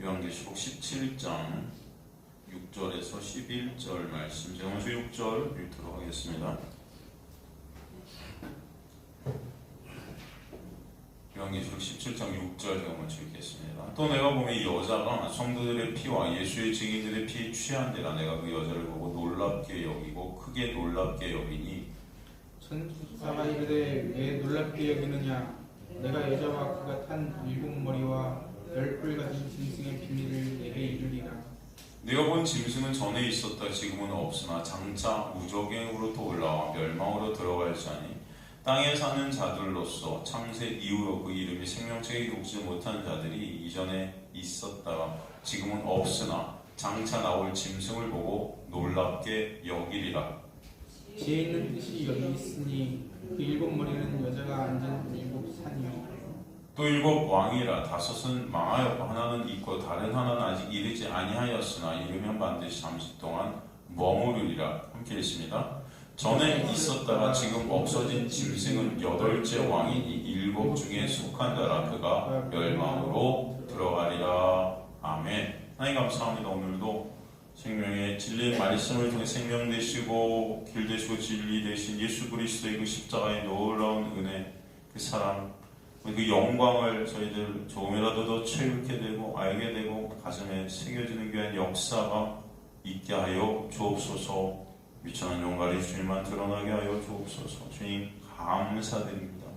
요한계시록 17장 6절에서 11절 말씀, 제가 먼저 6절 읽도록 하겠습니다. 요한계시록 17장 6절 제가 먼저 읽겠습니다. 또 내가 보면 이 여자가 성도들의 피와 예수의 증인들의 피에 취한데라. 내가 그 여자를 보고 놀랍게 여기고 크게 놀랍게 여기니 천사가 이르되 왜 놀랍게 여기느냐. 내가 여자와 그가 탄 일곱 머리와 열 뿔 같은 짐승의 비밀을 내게 이르리라. 네가 본 짐승은 전에 있었다 지금은 없으나 장차 무적행으로부터 올라와 멸망으로 들어갈지니 땅에 사는 자들로서 창세 이후로 그 이름이 생명책에 기록지 못한 자들이 이전에 있었다가 지금은 없으나 장차 나올 짐승을 보고 놀랍게 여기리라. 지혜 있는 뜻이 여기 있으니 그 일곱 머리는 여자가 앉은 일곱 산이요. 또 일곱 왕이라. 다섯은 망하였고 하나는 있고 다른 하나는 아직 이르지 아니하였으나 이르면 반드시 잠시 동안 머무르리라. 함께 읽습니다. 전에 있었다가 지금 없어진 짐승은 여덟째 왕이니 일곱 중에 속한 자라. 그가 멸망으로 들어가리라. 아멘. 하나님 감사합니다. 오늘도 생명의 진리의 말씀을 통해 생명 되시고 길 되시고 진리 되신 예수 그리스도의 그 십자가의 놀라운 은혜, 그 사랑, 그 영광을 저희들 조금이라도 더 채우게 되고 알게 되고 가슴에 새겨지는 귀한 역사가 있게 하여 주옵소서. 미천한 영광이 주님만 드러나게 하여 주옵소서. 주님 감사드립니다.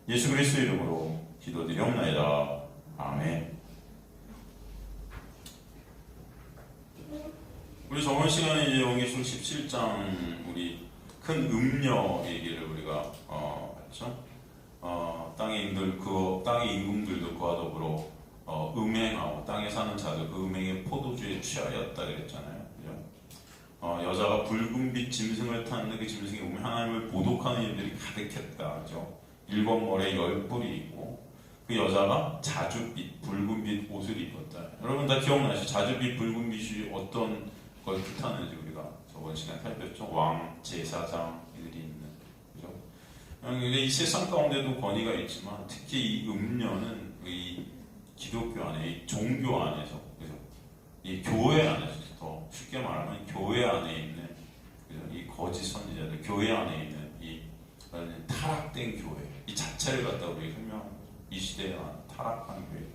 예수 그리스도 이름으로 기도드리옵나이다. 아멘. 우리 저번 시간에 이제 요한계시록 17장 우리 큰 음녀 얘기를 우리가 했죠. 땅의 임금들도 그와 더불어 음행하고 땅에 사는 자들 그 음행의 포도주에 취하였다 그랬잖아요. 그죠? 여자가 붉은빛 짐승을 탔는데 그 짐승이 보면 하나님을 보독하는 일들이 가득했다. 그죠? 일곱 머리에 열 뿔이 있고 그 여자가 자줏빛 붉은빛 옷을 입었다. 여러분 다 기억나시죠? 자줏빛 붉은빛이 어떤 걸 뜻하는지 우리가 저번 시간에 살폈죠. 왕, 제사장 이들이 있는, 그죠? 이 세상 가운데도 권위가 있지만 특히 이 음녀는 이 기독교 안에, 이 종교 안에서, 그죠? 이 교회 안에서, 더 쉽게 말하면 교회 안에 있는, 그죠? 이 거짓 선지자들, 교회 안에 있는 이 타락된 교회, 이 자체를 갖다 우리 설명하는 거죠. 이 시대에 타락한 교회.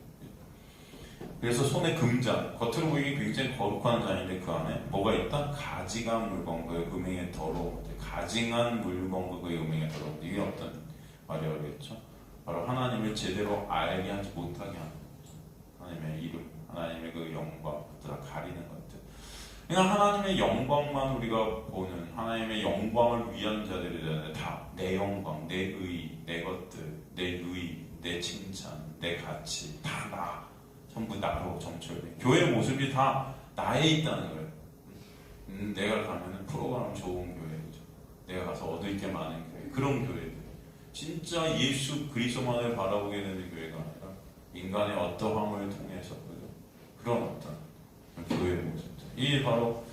그래서 손에 금잔, 겉으로 보이기 굉장히 거룩한 잔인데 그 안에 뭐가 있다? 가증한 물건과 음행에 더러운 것들. 가증한 물건과 음행에 더러운 것들. 이게 어떤 말이었죠? 바로 하나님을 제대로 알게 하지 못하게 하는 거죠. 하나님의 이름, 하나님의 그 영광, 그들을 가리는 것들. 그러니까 하나님의 영광만 우리가 보는, 하나님의 영광을 위한 자들이잖아요. 다 내 영광, 내 의, 내 것들, 내 누이, 내 칭찬, 내 가치, 다 나. 전부 나로 점철돼. 교회의 모습이 다 나에 있다는 거예요. 내가 가면은 프로그램 좋은 교회죠. 내가 가서 얻을 게 많은 교회. 그런 교회들. 진짜 예수 그리스도만을 바라보게 되는 교회가 아니라 인간의 어떠함을 통해서 그런 어떤 교회의 모습들. 이게 바로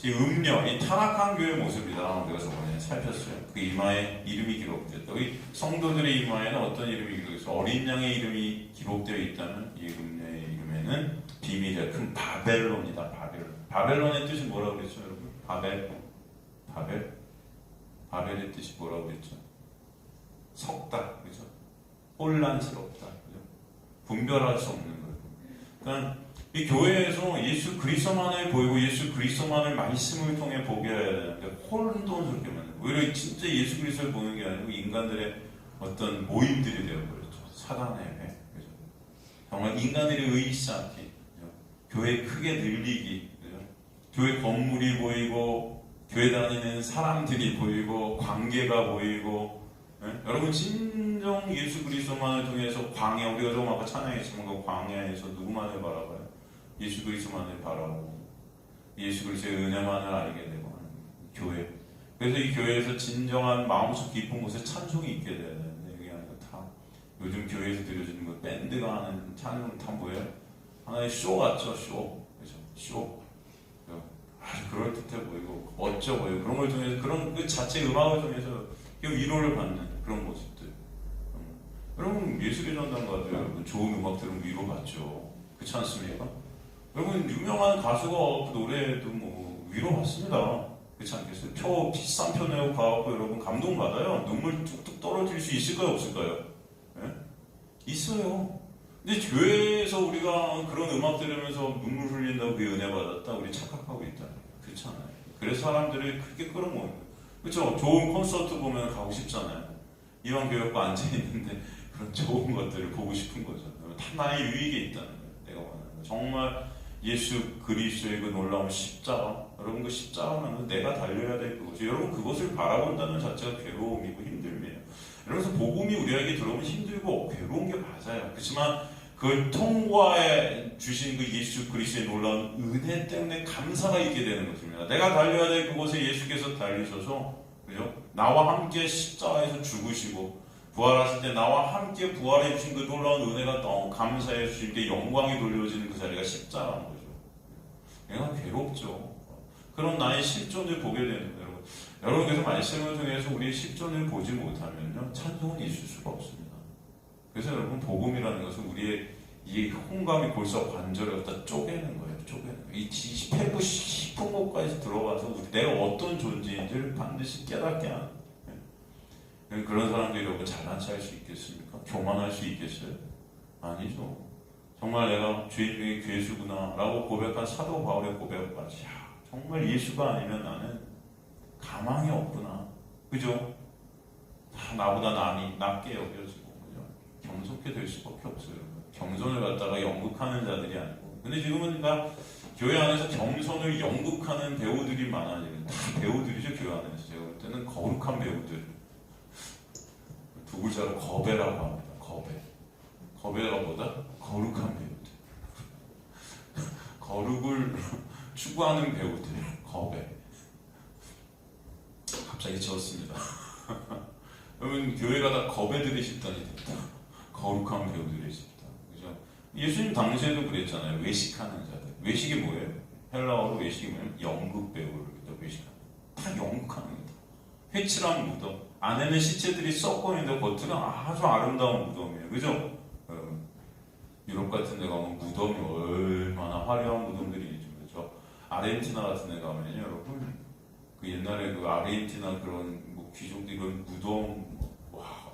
이 음녀, 이 타락한 교회의 모습이다. 우리가 저번에 살폈어요. 그 이마에 이름이 기록됐다. 이 성도들의 이마에는 어떤 이름이 기록됐어? 어린 양의 이름이 기록되어 있다면 이 음녀의 이름에는 비밀의 큰 바벨론이다. 바벨론의 뜻이 뭐라고 그랬죠, 여러분? 바벨의 뜻이 뭐라고 그랬죠? 석다, 그죠? 혼란스럽다, 그죠? 분별할 수 없는 거예요. 그러니까 이 교회에서 예수 그리스도만을 보이고 예수 그리스도만을 말씀을 통해 보게 해야 되는데 혼돈스럽게 만든 거예요. 오히려 진짜 예수 그리스도를 보는 게 아니고 인간들의 어떤 모임들이 되어버렸죠. 사단의 배, 그죠? 정말 인간들이 의의치 않게, 그죠? 교회 크게 늘리기, 그죠? 교회 건물이 보이고 교회 다니는 사람들이 보이고 관계가 보이고, 네? 여러분 진정 예수 그리스도만을 통해서 광야, 우리가 조금 아까 찬양했지만 그 광야에서 누구만을 바라봐요? 예수 그리스도만을 바라보고 예수 그리스도의 은혜만을 알게 되고 하는 교회. 그래서 이 교회에서 진정한 마음속 깊은 곳에 찬송이 있게 돼야 되는데 이게 아니라 다 요즘 교회에서 드려지는 거 밴드가 하는 찬송은 다 뭐예요? 하나의 쇼 같죠? 쇼. 그죠? 쇼. 아주 그럴듯해 보이고 멋져 보이고 그런 걸 통해서 그런 그 자체 음악을 통해서 위로를 받는 그런 모습들. 여러분 예술의 전당 가도 여러분 좋은 음악 들으면 위로받죠. 그렇지 않습니까? 여러분 유명한 가수가 그 노래도 뭐 위로받습니다. 그렇지 않겠어요? 비싼 표 내고 가갖고 여러분 감동받아요. 눈물 뚝뚝 떨어질 수 있을까요? 없을까요? 예? 있어요. 근데 교회에서 우리가 그런 음악 들으면서 눈물 흘린다고 그 은혜 받았다? 우리 착각하고 있다. 그렇지 않아요. 그래서 사람들이 그렇게 끌어모으는 거예요. 그렇죠? 좋은 콘서트 보면 가고 싶잖아요. 이왕 교회가 앉아있는데 그런 좋은 것들을 보고 싶은 거죠. 다 나의 유익에 있다는 거예요. 내가 원하는 거. 정말 예수 그리스도의 그 놀라운 십자가, 여러분 그 십자가는 내가 달려야 될 그것이, 여러분 그것을 바라본다는 자체가 괴로움이고 힘듦이에요. 그래서 복음이 우리에게 들어오면 힘들고 괴로운 게 맞아요. 그렇지만 그걸 통과해 주신 그 예수 그리스도의 놀라운 은혜 때문에 감사가 있게 되는 것입니다. 내가 달려야 될 그곳에 예수께서 달리셔서, 그죠? 나와 함께 십자가에서 죽으시고 부활하실 때 나와 함께 부활해 주신 그 놀라운 은혜가 너무 감사해 주신 영광이 돌려지는 그 자리가 십자가인 거죠. 내가 괴롭죠. 그런 나의 실존을 보게 되는 거예요. 여러분 그래서 말씀을 통해서 우리의 실존을 보지 못하면요 찬송은 있을 수가 없습니다. 그래서 여러분 복음이라는 것은 우리의 이 홍감이 골수 관절을 갖다 쪼개는 거예요. 쪼개는 거예요. 이 패고 싶은 곳까지 들어가서 내가 어떤 존재인지를 반드시 깨닫게 하는 거예요. 그런 사람들이 여러분 잘난 체할 수 있겠습니까? 교만할 수 있겠어요? 아니죠. 정말 내가 죄인 중에 괴수구나 라고 고백한 사도 바울의 고백까지, 정말 예수가 아니면 나는 가망이 없구나. 그죠? 다 나보다 낮게 여겨지고, 그죠? 겸손게 될 수밖에 없어요. 겸손을 갖다가 연극하는 자들이 아니고. 근데 지금은 다 교회 안에서 겸손을 연극하는 배우들이 많아지는, 다 배우들이죠, 교회 안에서. 제가 볼 때는 거룩한 배우들. 두 글자로 거배라고 합니다. 거배가 뭐다? 거룩한 배우들. 거룩을 추구하는 배우들. 거배. 갑자기 지었습니다. 여러분 교회가 다 거배들의 집단이 됐다. 거룩한 배우들의 집단. 그죠? 예수님 당시에도 그랬잖아요. 외식하는 자들. 외식이 뭐예요? 헬라어로 외식이 뭐냐면 연극 배우를 외식하는. 다 연극하는 거다. 회칠한 무덤. 안에는 시체들이 썩고 있는데 겉은 아주 아름다운 무덤이에요. 그죠? 유럽 같은 데 가면 무덤이 얼마나 화려한 무덤들이 있죠. 그죠? 아르헨티나 같은 데 가면요, 여러분. 그 옛날에 그 아르헨티나 그런 뭐 귀족들 이런 무덤, 와,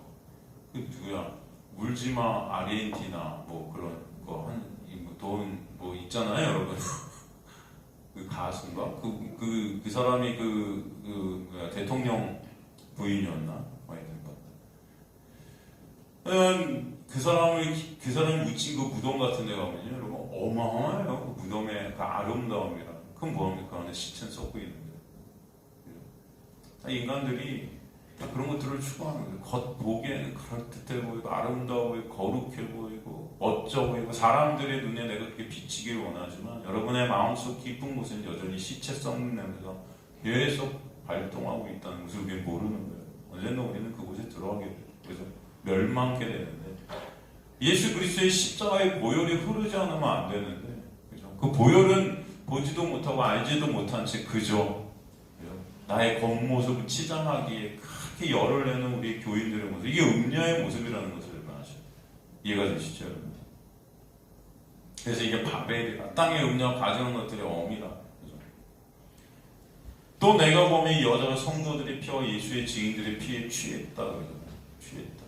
그 누구야? 물지마 아르헨티나 뭐 그런 거 돈 뭐 있잖아요, 여러분. 그 가수인가? 그 사람이 뭐야, 대통령 부인이었나? 그 사람이 묻힌 그 무덤 같은 데 가면요, 여러분, 어마어마해요. 그 무덤의 그 아름다움이라. 그건 뭐합니까? 그 안에 시체는 썩고 있는데. 인간들이 그런 것들을 추구하는 거예요. 겉보기에는 그럴듯해 보이고, 아름다워 보이고, 거룩해 보이고, 멋져 보이고, 사람들의 눈에 내가 그렇게 비치기를 원하지만, 여러분의 마음속 깊은 곳은 여전히 시체 썩는 냄새가 계속 발동하고 있다는 것을 우리는 모르는 거예요. 언젠가 우리는 그곳에 들어가게 돼요. 그래서 멸망케 되는데, 예수 그리스도의 십자가의 보혈이 흐르지 않으면 안 되는데, 그죠? 그 보혈은 보지도 못하고 알지도 못한 채 그저 나의 겉모습을 치장하기에 그렇게 열을 내는 우리 교인들의 모습, 이게 음녀의 모습이라는 것을 아셔요. 이해가 되시죠, 여러분? 그래서 이게 바벨이라, 땅의 음녀 가져온 것들의 어미라. 그죠? 또 내가 보면 이 여자가 성도들의 피와 예수의 증인들의 피에 취했다. 그죠? 취했다.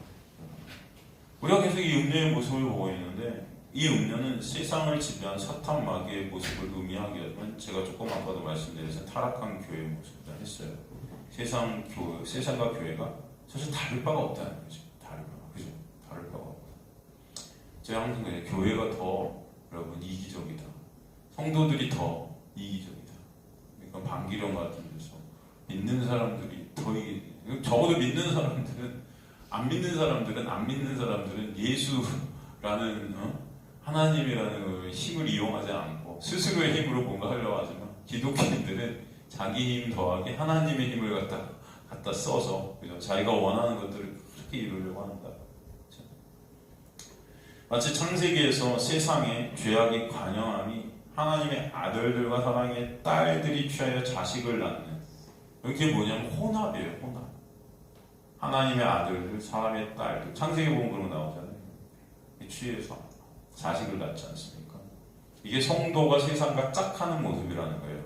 우리가 계속 이 음녀의 모습을 보고 있는데, 이 음녀는 세상을 지배한 사탄 마귀의 모습을 의미하게 하지만, 제가 조금 아까도 말씀드렸던 타락한 교회의 모습이라 했어요. 세상과 교회가 사실 다를 바가 없다는 거죠. 그죠? 다를 바가 없다. 제가 항상 그래요. 교회가 더 여러분 이기적이다. 성도들이 더 이기적이다. 그러니까 방기령 같은 데서 믿는 사람들이 더 이기적이다. 적어도 믿는 사람들은 안 믿는 사람들은 예수라는 하나님이라는 힘을 이용하지 않고 스스로의 힘으로 뭔가 하려고 하지만, 기독교인들은 자기 힘 더하기 하나님의 힘을 갖다 써서, 그죠? 자기가 원하는 것들을 그렇게 이루려고 한다. 그렇죠? 마치 창세기에서 세상에 죄악이 관영함이 하나님의 아들들과 사랑의 딸들이 취하여 자식을 낳는, 이게 뭐냐면 혼합이에요. 혼합. 하나님의 아들들, 사람의 딸들. 창세기 보면 그런 거 나오잖아요. 취해서 자식을 낳지 않습니까? 이게 성도가 세상과 짝하는 모습이라는 거예요.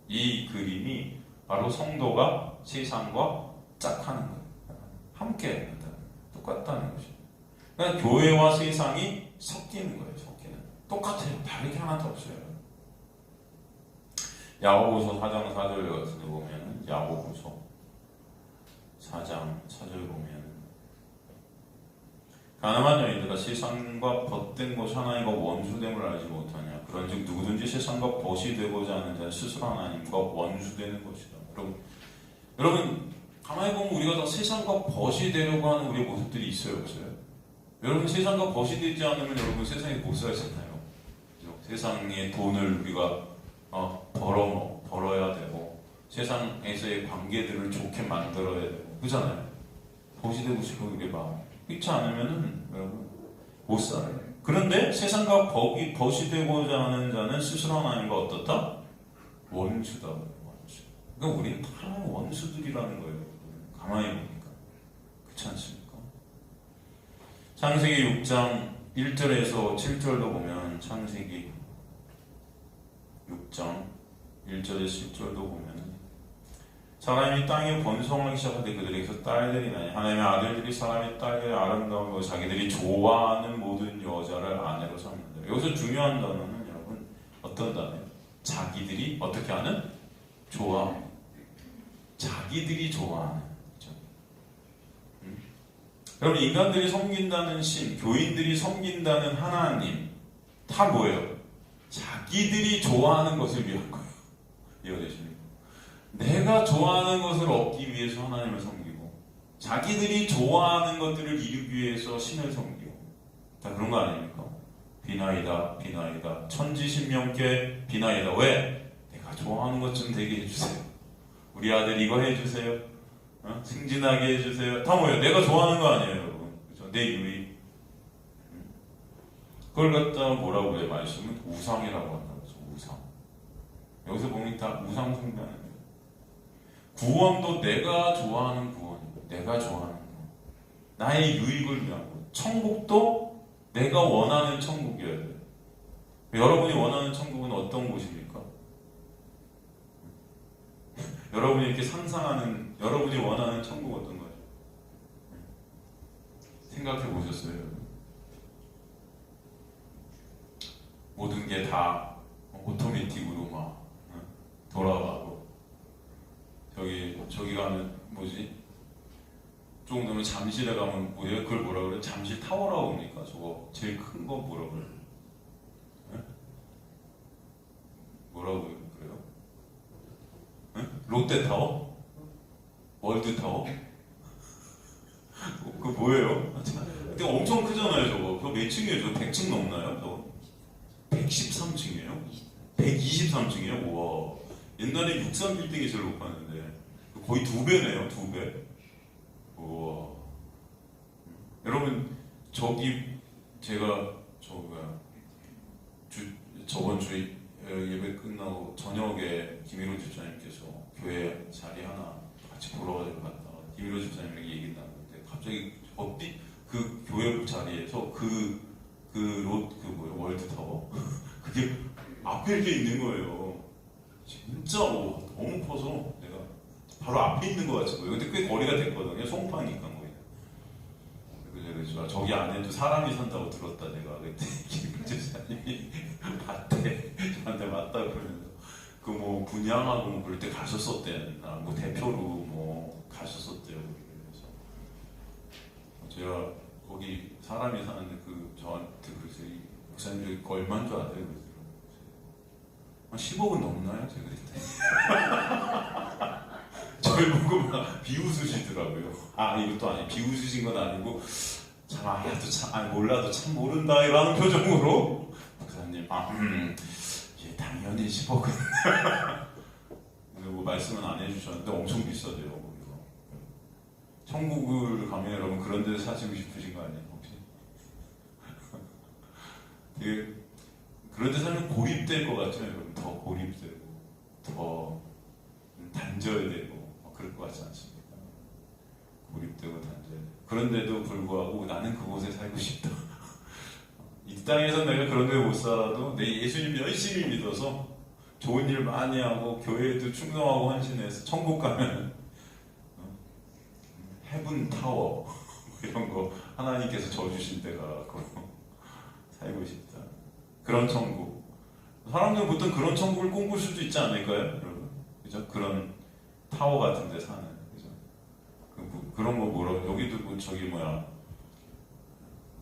이 그림이 바로 성도가 세상과 짝하는 거예요. 함께 똑같다는 것이죠. 그러니까 교회와 세상이 섞이는 거예요. 섞이는. 똑같아요. 다르게 하나도 없어요. 야고보서 4장 4절 같은 데 보면 야고보서 4장 4절 보면 가늠한 여인들아 세상과 벗된 것이 하나님과 원수됨을 알지 못하냐. 그런즉 누구든지 세상과 벗이 되고자 하는 자는 스스로 하나님과 원수되는 것이다. 여러분 가만히 보면 우리가 다 세상과 벗이 되려고 하는 우리의 모습들이 있어요, 없어요? 여러분 세상과 벗이 되지 않으면 여러분 세상에 못 살잖아요. 세상의 돈을 우리가 벌어야 되고 세상에서의 관계들을 좋게 만들어야 되고 그렇잖아요. 벗이 되고 싶은 우리의 마음. 그렇지 않으면은 여러분 못 살아요. 그런데 세상과 벗이 되고자 하는 자는 스스로 하나님과 어떻다? 원수다. 원수. 그러니까 우리는 다 원수들이라는 거예요. 가만히 보니까 그렇지 않습니까? 창세기 6장 1절에서 7절도 보면 창세기 6장 1절에서 10절도 보면 사람이 땅에 번성하기 시작하되 그들에게서 딸들이 나니 하나님의 아들들이 사람의 딸들의 아름다운 것 자기들이 좋아하는 모든 여자를 아내로 삼는다. 여기서 중요한 단어는 여러분 어떤 단어예요? 자기들이 어떻게 하는? 좋아하는. 자기들이 좋아하는. 그렇죠? 여러분 인간들이 섬긴다는 신, 교인들이 섬긴다는 하나님 다 뭐예요? 자기들이 좋아하는 것을 위한 거예요. 이해되십니까? 내가 좋아하는 것을 얻기 위해서 하나님을 섬기고 자기들이 좋아하는 것들을 이루기 위해서 신을 섬기고 다 그런 거 아닙니까? 비나이다 비나이다 천지신명께 비나이다. 왜? 내가 좋아하는 것 좀 되게 해주세요. 우리 아들 이거 해주세요. 승진하게 해주세요. 다 뭐예요? 내가 좋아하는 거 아니에요 여러분. 그렇죠? 내 유익. 그걸 갖다 뭐라고 해요? 말씀은 우상이라고 한다고 해서 우상. 여기서 보면 다 우상 숭배하는 거예요. 구원도 내가 좋아하는 구원이고 내가 좋아하는 거. 나의 유익을 위한 거. 천국도 내가 원하는 천국이어야 돼요. 여러분이 원하는 천국은 어떤 곳입니까? 여러분이 이렇게 상상하는 여러분이 원하는 천국 어떤 거죠? 생각해 보셨어요? 모든 게 다 오토매틱으로 막 돌아가고 저기 가면 뭐지? 조금 더면 잠실에 가면 뭐예요? 그걸 뭐라 그래? 잠실 타워라고 합니까? 저거 제일 큰 거 뭐라 그래? 네? 뭐라고 그래요? 네? 롯데타워? 월드타워? 그 뭐예요? 근데 엄청 크잖아요 저거. 그거 몇 층이에요? 저거 100층 넘나요? 저거 113층이에요? 123층이에요? 우와. 옛날에 63빌딩이 제일 높았는데 거의 2배네요. 2배. 우와. 여러분 저기 제가 저번 주에 예배 끝나고 저녁에 김일호 집사님께서 교회 자리 하나 같이 보러 갔다가 김일호 집사님에게 얘기 나누는데 갑자기 그 교회 자리에서 월드타워 그게 앞에 이렇게 있는 거예요. 진짜 너무 커서 내가 바로 앞에 있는 것 같이 보여요. 근데 꽤 거리가 됐거든요. 송파니까 거의. 그래서 저기 안에도 사람이 산다고 들었다 내가. 그때 김일호 집사님이 봤대. 저한테 맞다고 그러면서 그 뭐 분양하고 뭐 그럴 때 가셨었대. 뭐 대표로 뭐 가셨었대요. 그래서 제가 거기 사람이 사는데 저한테 그래서 이 목사님 저기 얼마인 줄 아세요? 그래서 한 10억은 넘나요? 제가 그랬더니 저를 보고 막 비웃으시더라고요. 이것도 아니 비웃으신 건 아니고 몰라도 참 모른다 이라는 표정으로 목사님 예, 당연히 10억은 뭐 말씀은 안 해주셨는데 엄청 비싸대요. 거기서. 천국을 가면 여러분 그런 데서 사시고 싶으신 거 아니에요? 혹시? 되게 그런 데 살면 고립될 것 같죠? 여러분 더 고립되고 더 단절되고 그럴 것 같지 않습니까? 고립되고 단절되고 그런데도 불구하고 나는 그곳에 살고 싶다. 이 땅에서 내가 그런 데 못 살아도 내 예수님 열심히 믿어서 좋은 일 많이 하고 교회에도 충성하고 헌신해서 천국 가면 헤븐 타워 이런 거 하나님께서 줘 주신 데가 갖고 살고 싶다. 그런 천국. 사람들은 보통 그런 천국을 꿈꿀 수도 있지 않을까요, 여러분? 그죠? 그런 타워 같은 데 사는. 그죠? 그런 거 여기도 뭐 저기 뭐야.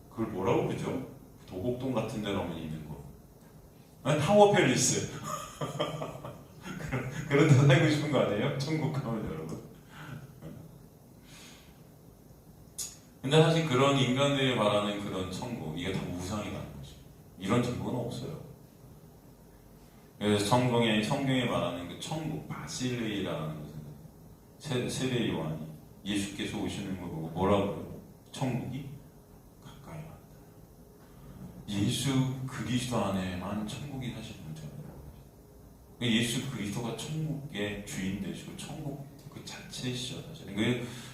그걸 뭐라고 그러죠? 도곡동 같은 데 가면 있는 거. 아니, 타워 팰리스. 그런 데 살고 싶은 거 아니에요? 천국 가면 여러분. 근데 사실 그런 인간들이 말하는 그런 천국, 이게 다 우상이라는 거죠. 이런 천국은 없어요. 그래서 성경에 말하는 그 천국, 바실레이라는 것은 세례 요한이 예수께서 오시는 걸 보고 뭐라고 그래요? 천국이 가까이 왔다. 예수 그리스도 안에만 천국이 사실 존재하는 거예요. 예수 그리스도가 천국의 주인 되시고 천국 그 자체이시죠, 사실.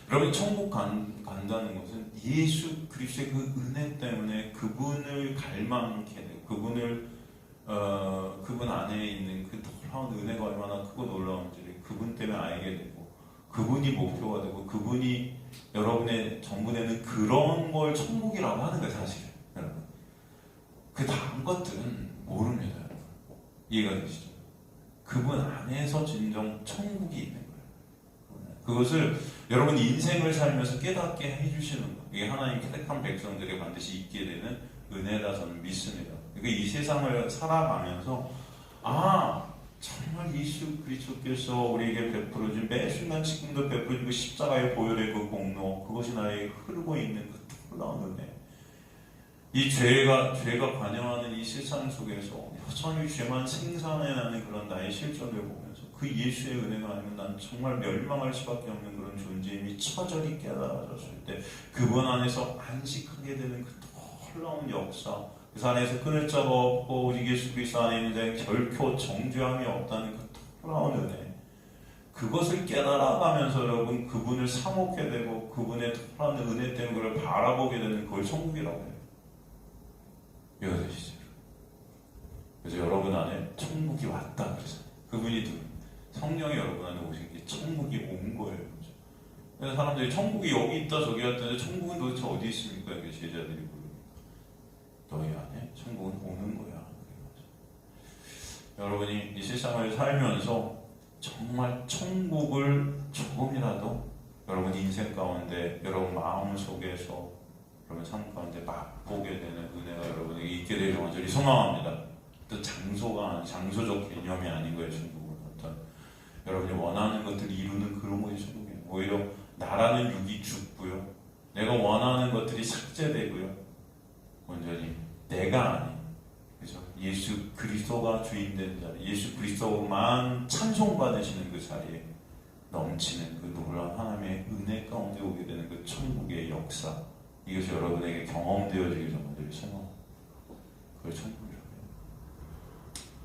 여러분, 천국 간다는 것은 예수 그리스도의 그 은혜 때문에 그분을 갈망하게 되고 그분 안에 있는 그 놀라운 은혜가 얼마나 크고 놀라운지를 그분 때문에 알게 되고 그분이 목표가 되고 그분이 여러분의 전부되는 그런 걸 천국이라고 하는 거예요, 사실. 여러분. 그 다음 것들은 모릅니다, 여러분. 이해가 되시죠? 그분 안에서 진정 천국이 있는 거예요. 그것을 여러분 인생을 살면서 깨닫게 해주시는 거예요. 이게 하나님 택한 백성들이 반드시 있게 되는 은혜라 저는 믿습니다. 그러니까 이 세상을 살아가면서 정말 예수 그리스도께서 우리에게 베풀어준 매 순간 지금도 베풀어준 그 십자가의 보혈의 그 공로, 그것이 나에게 흐르고 있는 그 놀라운 은혜. 이 죄가 관영하는 이 세상 속에서 여전히 죄만 생산해내는 그런 나의 실존을 보면서 그 예수의 은혜가 아니면 난 정말 멸망할 수밖에 없는 그런 존재임이 처절히 깨달아졌을 때 그분 안에서 안식하게 되는 그 놀라운 역사, 그 안에서 끊을 자가 없고 우리 예수 그리스도 안에 있는 자 결코 정죄함이 없다는 그 놀라운 은혜, 그것을 깨달아가면서 여러분 그분을 사모하게 되고 그분의 놀라운 은혜 때문에 그걸 바라보게 되는 그걸 천국이라고 해요. 이해가 되시죠? 그래서 여러분 안에 천국이 왔다 그래서 그분이 성령이 여러분 안에 오신 게 천국이 온 거예요. 그렇죠? 그래서 사람들이 천국이 여기 있다 저기 있다는데 천국은 도대체 어디 있습니까? 이게 제자들이 부르니까 너희 안에 천국은 오는 거야. 여러분이 이 세상을 살면서 정말 천국을 조금이라도 여러분 인생 가운데 여러분 마음 속에서 여러분 삶 가운데 맛보게 되는 은혜가 여러분에게 있게 되길 간절히 소망합니다. 또 장소적 개념이 아닌 거예요. 천국은 어떤 여러분이 원하는 것들을 이루는 그런 것이 천국이에요. 오히려 나라는 육이 죽고요, 내가 원하는 것들이 삭제되고요, 온전히 내가 아닌, 그죠? 예수 그리스도가 주인된 자리, 예수 그리스도만 찬송받으시는 그 자리에 넘치는 그 놀라운 하나님의 은혜 가운데 오게 되는 그 천국의 역사, 이것이 여러분에게 경험되어지길 정말 소망합니다. 그걸 천국이라고 해요.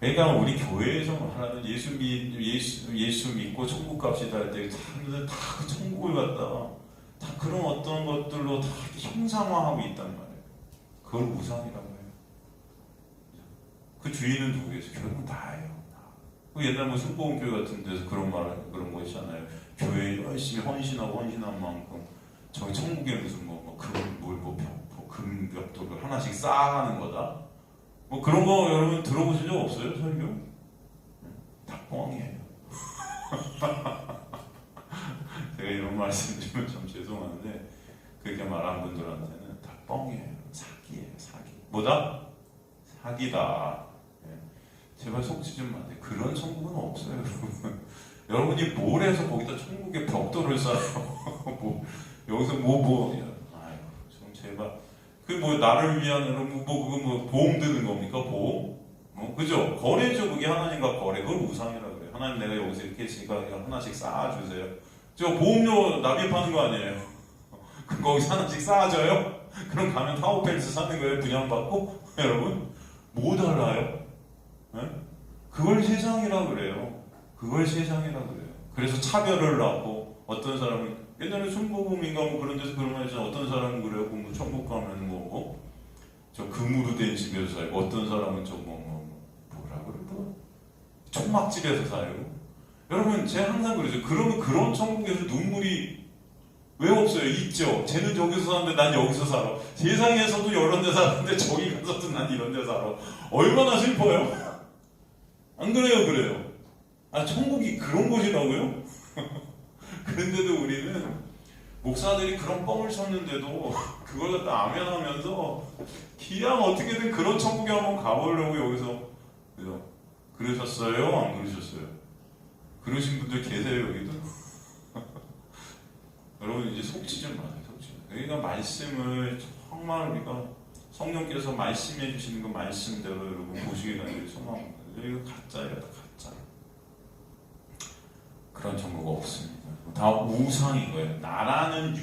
그러니까 우리 교회에서 말하는 예수 믿고 천국 갑시다 할 때 사람들은 다 그 천국을 갖다가 다 그런 어떤 것들로 다 형상화하고 있단 말이에요. 그걸 우상이라고 해요. 그 주인은 누구겠어요? 결국 나예요. 그 옛날 뭐 승보원교회 같은 데서 그런 거 있잖아요. 교회에 열심히 헌신한 만큼 저기 천국에 무슨 금벽돌을 하나씩 쌓아가는 거다. 뭐 그런 거 여러분 들어보신 적 없어요? 설교? 다 뻥이에요. 제가 이런 말씀 드리면 참 죄송한데 그렇게 말한 분들한테는 다 뻥이에요. 사기예요. 사기. 뭐다? 사기다. 제발 속지 좀 마세요. 그런 천국은 없어요, 여러분. 여러분이 뭘 해서 거기다 천국의 벽돌을 쌓아요. 여기서 아유, 좀 제발. 나를 위한, 보험 드는 겁니까? 보험? 그죠? 거래죠. 그게 하나님과 거래. 그걸 우상이라고 그래요. 하나님 내가 여기서 이렇게 하나씩 쌓아주세요. 저 보험료 납입하는 거 아니에요? 거기서 하나씩 쌓아줘요? 그럼 가면 타워팰리스 사는 거예요? 분양받고? 여러분? 뭐 달라요? 네? 그걸 세상이라고 그래요. 그래서 차별을 낳고 어떤 사람은 옛날에 순복음인가 그런 데서 그런 말 있잖아요. 어떤 사람은 그래요. 천국 가면 저 금으로 된 집에서 살고, 어떤 사람은 뭐라 그러고 총막집에서 살고. 여러분, 제가 항상 그러죠. 그러면 그런 천국에서 눈물이 왜 없어요? 있죠. 쟤는 저기서 사는데 난 여기서 살아. 세상에서도 이런 데 사는데 저기 가서도 난 이런 데 살아. 얼마나 슬퍼요? 안 그래요? 그래요. 아, 천국이 그런 곳이라고요? 그런데도 우리는 목사들이 그런 뻥을 쳤는데도 그걸 갖다 아멘하면서 기왕 어떻게든 그런 천국에 한번 가보려고 여기서. 그죠? 그러셨어요? 안 그러셨어요? 그러신 분들 계세요, 여기도? 여러분, 이제 속지 좀 마세요, 속지. 그러니까 말씀을 정말 우리가 성령께서 말씀해 주시는 그 말씀대로 여러분 보시기 바랍니다. 소망합니다. 이거 가짜예요, 다 가짜. 그런 천국 없습니다. 다 우상인 거예요. 나라는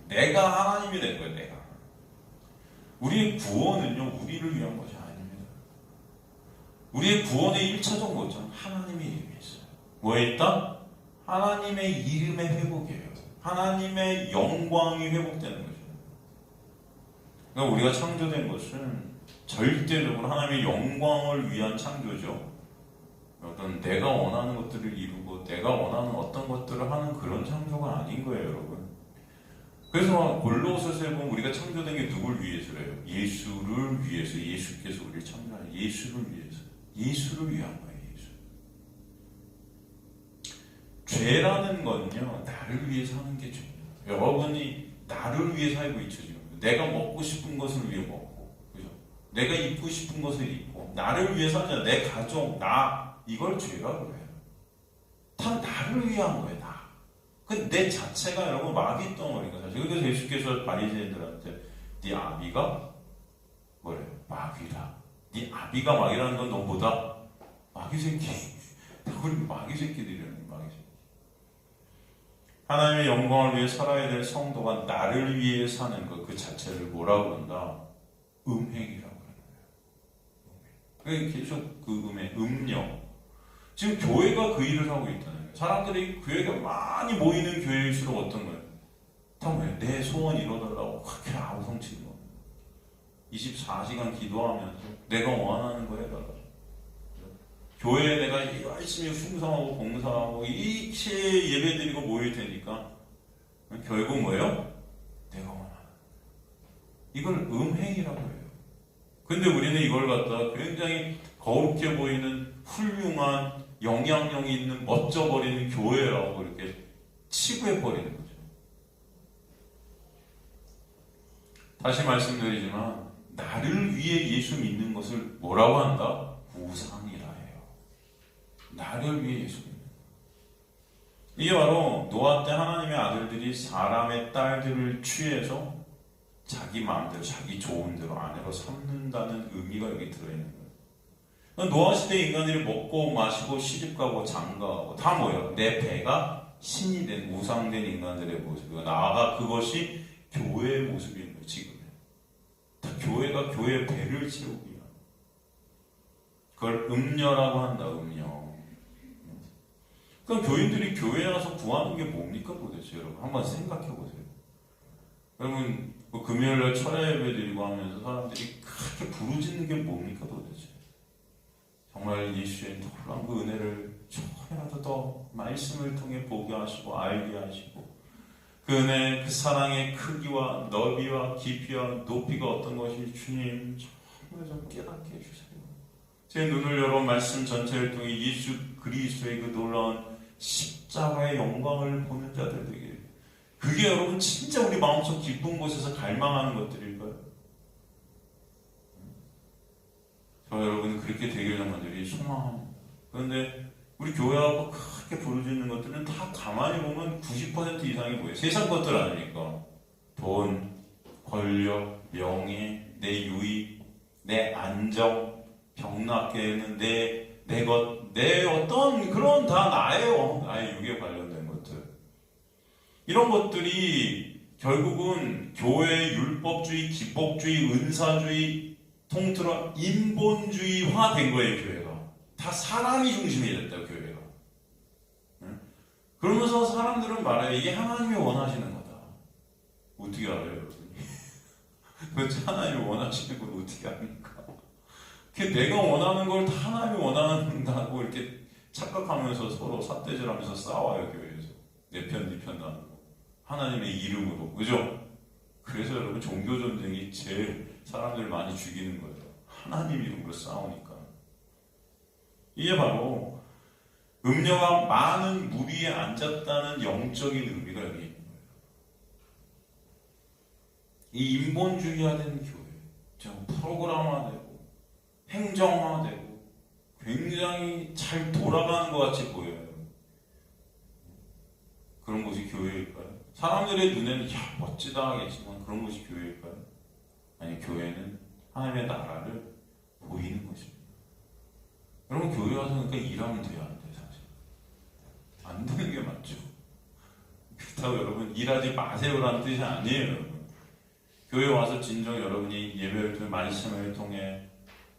내가 하나님이 된 거예요, 내가. 우리의 구원은요, 우리를 위한 것이 아닙니다. 우리의 구원의 1차적 거점, 하나님의 이름이 있어요. 뭐에 있다? 하나님의 이름의 회복이에요. 하나님의 영광이 회복되는 거죠. 그러니까 우리가 창조된 것은 절대적으로 하나님의 영광을 위한 창조죠. 어떤 내가 원하는 것들을 이루고 내가 원하는 어떤 것들을 하는 그런 창조가 아닌 거예요, 여러분. 그래서 골로새서에 보면 우리가 창조된 게 누굴 위해서래요? 예수를 위해서. 예수께서 우리를 창조하신 예수를 위해서. 예수를 위한 거예요. 죄라는 건요, 나를 위해서 하는 게 죄예요. 여러분이 나를 위해 살고 있죠, 지금. 내가 먹고 싶은 것을 위해 먹고, 그죠? 내가 입고 싶은 것을 입고, 나를 위해 살잖아. 내 가족, 이걸 죄라고 해요. 다 나를 위한 거예요, 나. 그 내 자체가 여러분 마귀 덩어리인 거죠. 그래서 예수께서 바리새인들한테 네 아비가 뭐래요? 마귀라. 네 아비가 마귀라는 건 너보다 마귀 새끼. 우리 마귀 새끼들이라는 마귀 새끼. 하나님의 영광을 위해 살아야 될 성도가 나를 위해 사는 것 그 자체를 뭐라고 그런다? 음행이라고 그러는 거예요. 계속 그 음력. 지금 교회가 그 일을 하고 있다는 거예요. 사람들이 교회가 많이 모이는 교회일수록 어떤 거예요? 다 뭐예요? 내 소원 이뤄달라고 그렇게 아우성치는 거예요. 24시간 기도하면서 내가 원하는 거 해달라. 교회에 내가 열심히 충성하고 봉사하고 일체 예배드리고 모일 테니까 결국 뭐예요? 내가 원하는 이걸 음행이라고 해요. 근데 우리는 이걸 갖다가 굉장히 거룩해 보이는 훌륭한 영향력이 있는 멋져버리는 교회라고 이렇게 치부해버리는 거죠. 다시 말씀드리지만 나를 위해 예수 믿는 것을 뭐라고 한다? 우상이라 해요. 나를 위해 예수 믿는 이게 바로 노아 때 하나님의 아들들이 사람의 딸들을 취해서 자기 마음대로 자기 좋은 대로 아내로 삼는다는 의미가 여기 들어있는 거예요. 노아 시대 인간들이 먹고 마시고 시집가고 장가가고 다 뭐예요? 내 배가 신이 된 우상된 인간들의 모습이고 나아가 그것이 교회의 모습인 거예요. 지금 다 교회가 교회의 배를 채우기 위한 그걸 음녀라고 한다. 음녀. 그럼 교인들이 교회에 와서 구하는 게 뭡니까 도대체? 여러분 한번 생각해 보세요. 여러분 금요일날 철야 예배 드리고 하면서 사람들이 그렇게 부르짖는 게 뭡니까 도대체? 정말 예수의 놀라운 그 은혜를 조금이라도 더 말씀을 통해 보게 하시고 알게 하시고 그 은혜, 그 사랑의 크기와 너비와 깊이와 높이가 어떤 것인지 주님 정말 좀 깨닫게 해주세요. 제 눈을 열어 말씀 전체를 통해 예수 그리스도의 그 놀라운 십자가의 영광을 보는 자들 되게 그게 여러분 진짜 우리 마음속 깊은 곳에서 갈망하는 것들일까요? 저 여러분 그렇게 되길 정말들이 소망합니다. 그런데 우리 교회하고 크게 부르짖는 것들은 다 가만히 보면 90% 이상이 뭐예요? 세상 것들 아닙니까? 돈, 권력, 명예, 내 유익, 내 안정, 병낫게는 내 어떤 그런 다 나의 유익에 관련된 것들. 이런 것들이 결국은 교회의 율법주의, 기법주의, 은사주의, 통틀어 인본주의화 된 거예요, 교회가. 다 사람이 중심이 됐다, 교회가. 그러면서 사람들은 말해요. 이게 하나님이 원하시는 거다. 어떻게 알아요, 여러분이? 그렇지 하나님이 원하시는 걸 어떻게 합니까? 내가 원하는 걸 다 하나님이 원한다고 이렇게 착각하면서 서로 삿대질하면서 싸워요. 교회에서 내 편 네 편도 아니고 하나님의 이름으로, 그죠? 그래서 여러분 종교 전쟁이 제일 사람들 많이 죽이는 거예요. 하나님 이름으로 싸우니까. 이게 바로 음녀가 많은 무리에 앉았다는 영적인 의미가 여기 있는 거예요. 이 인본주의화된 교회, 좀 프로그램화되고 행정화되고 굉장히 잘 돌아가는 것 같이 보여요. 그런 곳이 교회일까요? 사람들의 눈에는 야 멋지다 하겠지만 그런 곳이 교회일까요? 아니, 교회는 하나님의 나라를 보이는 것입니다. 여러분, 교회 와서 그러니까 일하면 돼요, 안 돼요? 사실 안 되는 게 맞죠. 그렇다고 여러분 일하지 마세요라는 뜻이 아니에요. 여러분, 교회 와서 진정 여러분이 예배를 통해 말씀을 통해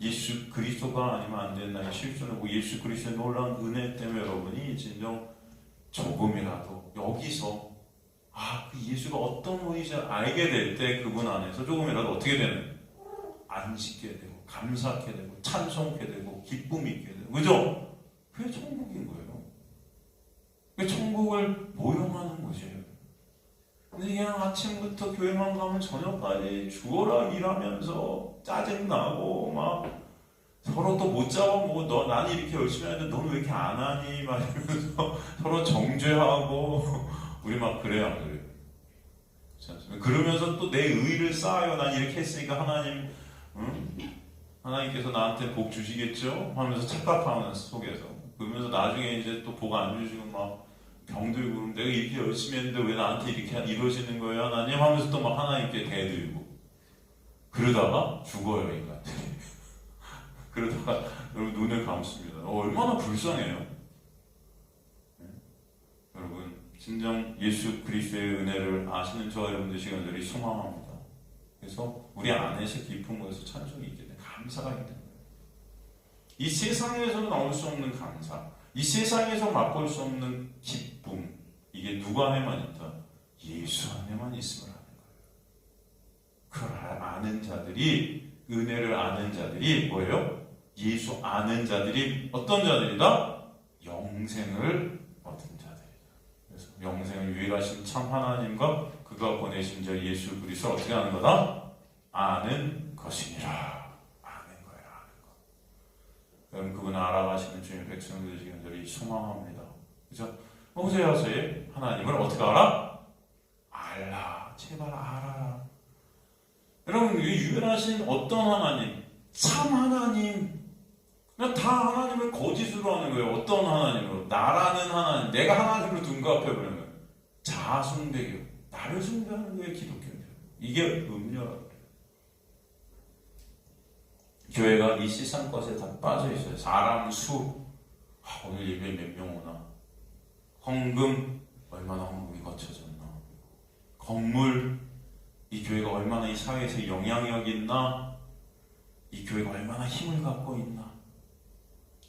예수 그리스도가 아니면 안 되는 나의 실존하고 예수 그리스도의 놀라운 은혜 때문에 여러분이 진정 조금이라도 여기서 그 예수가 어떤 분이신지 알게 될 때 그분 안에서 조금이라도 어떻게 되는? 안식게 되고 감사하게 되고 찬송하게 되고 기쁨이 있게 되고, 그죠? 그게 천국인 거예요. 그게 천국을 모형하는 것이에요. 근데 그냥 아침부터 교회만 가면 저녁까지 죽어라 일하면서 짜증나고 막 서로 또 못 잡아먹고 난 이렇게 열심히 하는데 너는 왜 이렇게 안 하니? 막 이러면서 서로 정죄하고 우리 막 그래요, 안 그래요? 그러면서 또 내 의를 쌓아요. 난 이렇게 했으니까 하나님, 하나님께서 나한테 복 주시겠죠? 하면서 착각하는 속에서. 그러면서 나중에 이제 또 복 안 주시고 막 병들고 그러면 내가 이렇게 열심히 했는데 왜 나한테 이렇게 이러시는 거예요, 하나님? 하면서 또 막 하나님께 대들고. 그러다가 죽어요, 인간들이. 그러다가 여러분 눈을 감습니다. 얼마나 불쌍해요. 네? 여러분, 진정 예수 그리스도의 은혜를 아시는 저와 여러분들 시간들이 소망합니다. 그래서 우리 안에서 깊은 곳에서 찬송이 있게 돼, 감사가 있는 거예요. 이 세상에서는 나올 수 없는 감사, 이 세상에서 맛볼 수 없는 기쁨, 이게 누구 안에만 있다? 예수 안에만 있음을 하는 거예요. 그걸 아는 자들이, 은혜를 아는 자들이 뭐예요? 예수 아는 자들이 어떤 자들이다? 영생을 얻은 자들이다. 그래서 영생을 유일하신 참 하나님과 그가 보내신 자 예수 그리스도를 어떻게 하는 거다? 아는 것이니라. 아는 거예요, 아는 거. 여러분, 그분을 알아가시는 주님의 백성들 지금들이 소망합니다. 그죠? 호세아서에 하나님을 어떻게 알아? 알라. 제발 알아라. 여러분, 유일하신 어떤 하나님? 참 하나님. 그냥 다 하나님을 거짓으로 하는 거예요. 어떤 하나님으로? 나라는 하나님. 내가 하나님으로 둔갑해버리는 거예요. 자아숭배교. 나를 숭배하는 거예요, 기독교는. 이게 음료라고 그래요. 교회가 이 세상 것에 다 빠져있어요. 사람 수. 오늘 예배 몇 명 오나? 헌금. 얼마나 헌금이 거쳐졌나? 건물. 이 교회가 얼마나 이 사회에서 영향력이 있나? 이 교회가 얼마나 힘을 갖고 있나?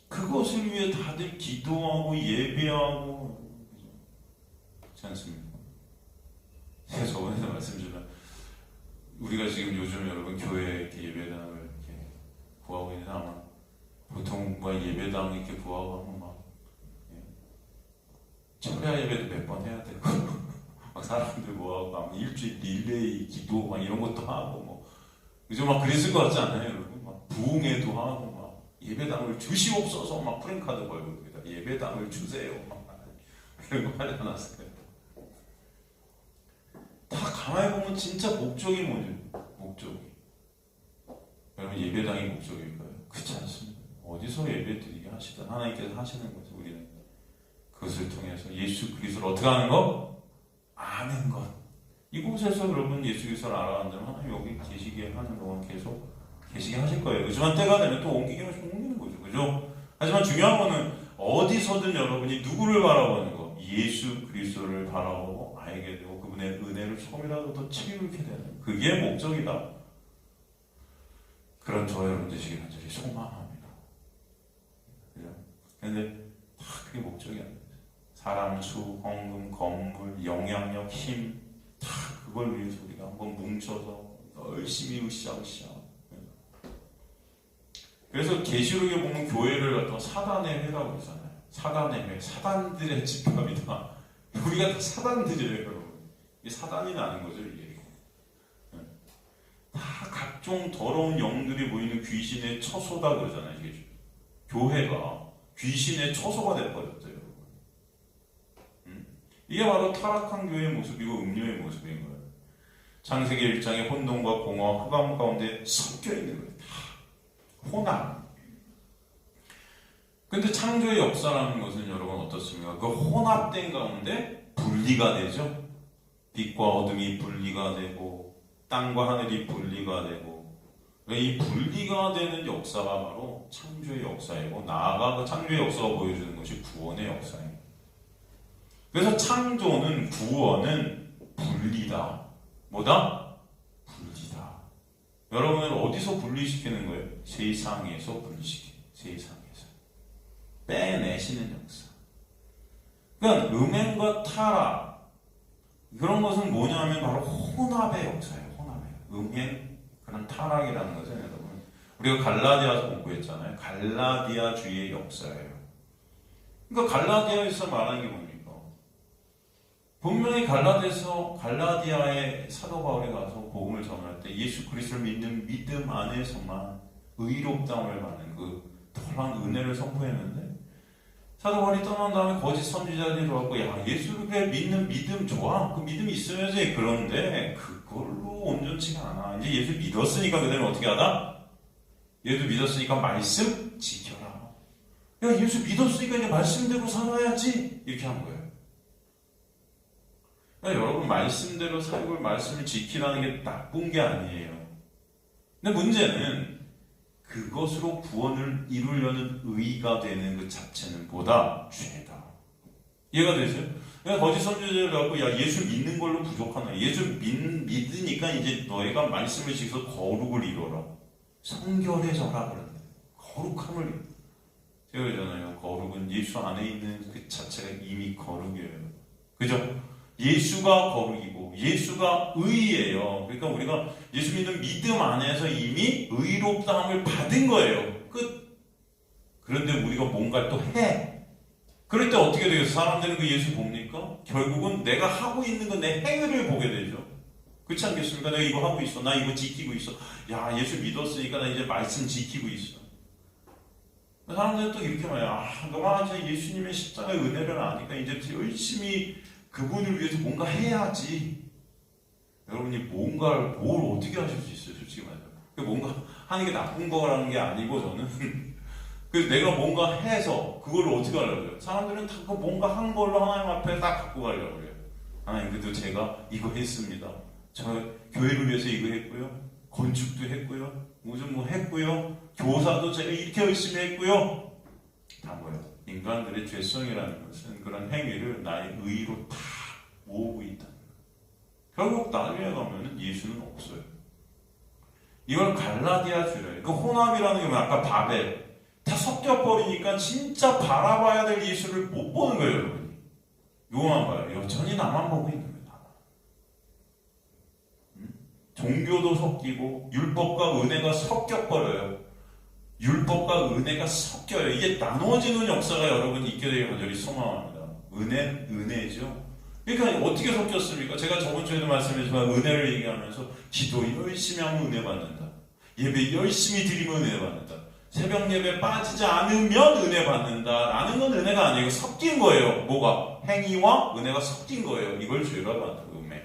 그것을 위해 다들 기도하고 예배하고, 그렇지 않습니까? 제가 저번에도 말씀드렸지만 우리가 지금 요즘 여러분 교회 이렇게 예배당을 이렇게 구하고 있는 아마 보통 뭐 예배당 이렇게 구하고 하면 막 철야 예배도 몇 번 해야 되고 막 사람들 모아고 아마 일주일 릴레이 기도 막 이런 것도 하고 뭐 요즘 막 그랬을 것 같지 않아요, 여러분? 막 부흥회도 하고 막 예배당을 주시옵소서 막 프랭카드 걸고 예배당을 주세요 막 이런 거 하지 않았어요? 다 가만히 보면 진짜 목적이 뭐죠? 목적이. 여러분, 예배당이 목적일까요? 그렇지 않습니다. 어디서 예배 드리게 하시든 하나님께서 하시는 거죠. 우리는 그것을 통해서 예수 그리스도를 어떻게 하는 거? 아는 것. 이곳에서 여러분 예수 그리스도를 알아간다면 하나님 여기 계시게 하는 동안 계속 계시게 하실 거예요. 그렇지만 때가 되면 또 옮기게 하시면 옮기는 거죠. 그죠? 하지만 중요한 거는 어디서든 여러분이 누구를 바라보는 거? 예수 그리스도를 바라보고 알게 되고 그분의 은혜를 조금이라도 더 치유하게 되는 그게 목적이다. 그런 저와 여러분 되시길 간절히 소망합니다. 그죠? 그런데 다 그게 목적이 아닙니다. 사람 수, 헌금, 건물, 영향력, 힘 다 그걸 위해서 우리가 한번 뭉쳐서 열심히 으쌰으쌰. 그래서 계시록에 보면 교회를 갖다가 사단의 회라고 그러잖아요. 사단의 회, 사단들의 집합이다. 우리가 다 사단들이에요, 여러분. 이게 사단이 나는 거죠, 이게. 다 각종 더러운 영들이 모이는 귀신의 처소다 그러잖아요, 이게. 교회가 귀신의 처소가 돼버렸어요, 여러분. 이게 바로 타락한 교회의 모습이고 음료의 모습인 거예요. 창세기 1장에 혼돈과 공허와 흑암 가운데 섞여 있는 거예요. 혼합. 근데 창조의 역사라는 것은 여러분 어떻습니까? 그 혼합된 가운데 분리가 되죠. 빛과 어둠이 분리가 되고 땅과 하늘이 분리가 되고, 이 분리가 되는 역사가 바로 창조의 역사이고, 나아가 그 창조의 역사가 보여주는 것이 구원의 역사예요. 그래서 창조는, 구원은 분리다. 뭐다? 분리다. 여러분을 어디서 분리시키는 거예요? 세상에서 분리시키는 거예요. 세상에서 빼내시는 역사. 그러니까 음행과 타락, 그런 것은 뭐냐면 바로 혼합의 역사예요. 혼합의 음행, 그런 타락이라는 것은 여러분, 우리가 갈라디아서 공부했잖아요. 갈라디아주의의 역사예요. 그러니까 갈라디아에서 말하는 게 뭡니까? 분명히 갈라디아의 사도 바울이 가서 복음을 전할 때 예수 그리스도를 믿는 믿음 안에서만 의롭다움을 받는 그 덜한 은혜를 선포했는데, 사도 바울이 떠난 다음에 거짓 선지자들이 와서 야, 예수를 믿는 믿음 좋아, 그 믿음이 있어야지. 그런데 그걸로 온전치가 않아. 이제 예수 믿었으니까 그대로 어떻게 하다? 예수 믿었으니까 말씀 지켜라. 야, 예수 믿었으니까 이제 말씀대로 살아야지. 이렇게 한 거예요. 그러니까 여러분, 말씀대로 살고 말씀을 지키라는 게 나쁜 게 아니에요. 근데 문제는 그것으로 구원을 이루려는 의가 되는 그 자체는 보다 죄다. 이해가 되세요? 그러니까 거짓 선지자를 갖고 야, 예수 믿는 걸로 부족하나? 예수 믿으니까 이제 너희가 말씀을 지켜서 거룩을 이루어라. 성결해져라 그러는데, 거룩함을, 제가 그러잖아요. 거룩은 예수 안에 있는 그 자체가 이미 거룩이에요. 그죠? 예수가 거룩이고 예수가 의예요. 그러니까 우리가 예수 믿는 믿음 안에서 이미 의롭다함을 받은 거예요. 끝. 그런데 우리가 뭔가 또 해. 그럴 때 어떻게 되겠어요? 사람들은 그 예수 봅니까? 결국은 내가 하고 있는 건 내 행위를 보게 되죠. 그렇지 않겠습니까? 내가 이거 하고 있어. 나 이거 지키고 있어. 야, 예수 믿었으니까 나 이제 말씀 지키고 있어. 사람들은 또 이렇게 말해요. 아, 너가 이제 예수님의 십자가의 은혜를 아니까 이제 열심히 그분을 위해서 뭔가 해야지. 여러분이 뭘 어떻게 하실 수 있어요? 솔직히 말해서. 뭔가 하는 게 나쁜 거라는 게 아니고, 저는. 그래서 내가 뭔가 해서 그걸 어떻게 하려고 해요? 사람들은 다 뭔가 한 걸로 하나님 앞에 딱 갖고 가려고 해요. 하나님, 그래도 제가 이거 했습니다. 저 교회를 위해서 이거 했고요. 건축도 했고요. 무슨 뭐 했고요. 교사도 제가 이렇게 열심히 했고요. 다 뭐예요? 인간들의 죄성이라는 것은 그런 행위를 나의 의로 다 모으고 있다. 결국 나중에 가면은 예수는 없어요. 이걸 갈라디아주의예요. 그 혼합이라는 게 아까 바벨 다 섞여버리니까 진짜 바라봐야 될 예수를 못 보는 거예요, 여러분이. 요만 봐요. 여전히 나만 보고 있는 거예요. 종교도 섞이고 율법과 은혜가 섞여버려요. 율법과 은혜가 섞여요. 이게 나눠지는 역사가 여러분 있게 되길 간절히 소망합니다. 은혜죠. 그러니까 어떻게 섞였습니까? 제가 저번 주에도 말씀했지만 은혜를 얘기하면서 기도 열심히 하면 은혜 받는다. 예배 열심히 드리면 은혜 받는다. 새벽 예배 빠지지 않으면 은혜 받는다. 라는 건 은혜가 아니에요. 섞인 거예요. 뭐가? 행위와 은혜가 섞인 거예요. 이걸 죄라고 한다. 음행.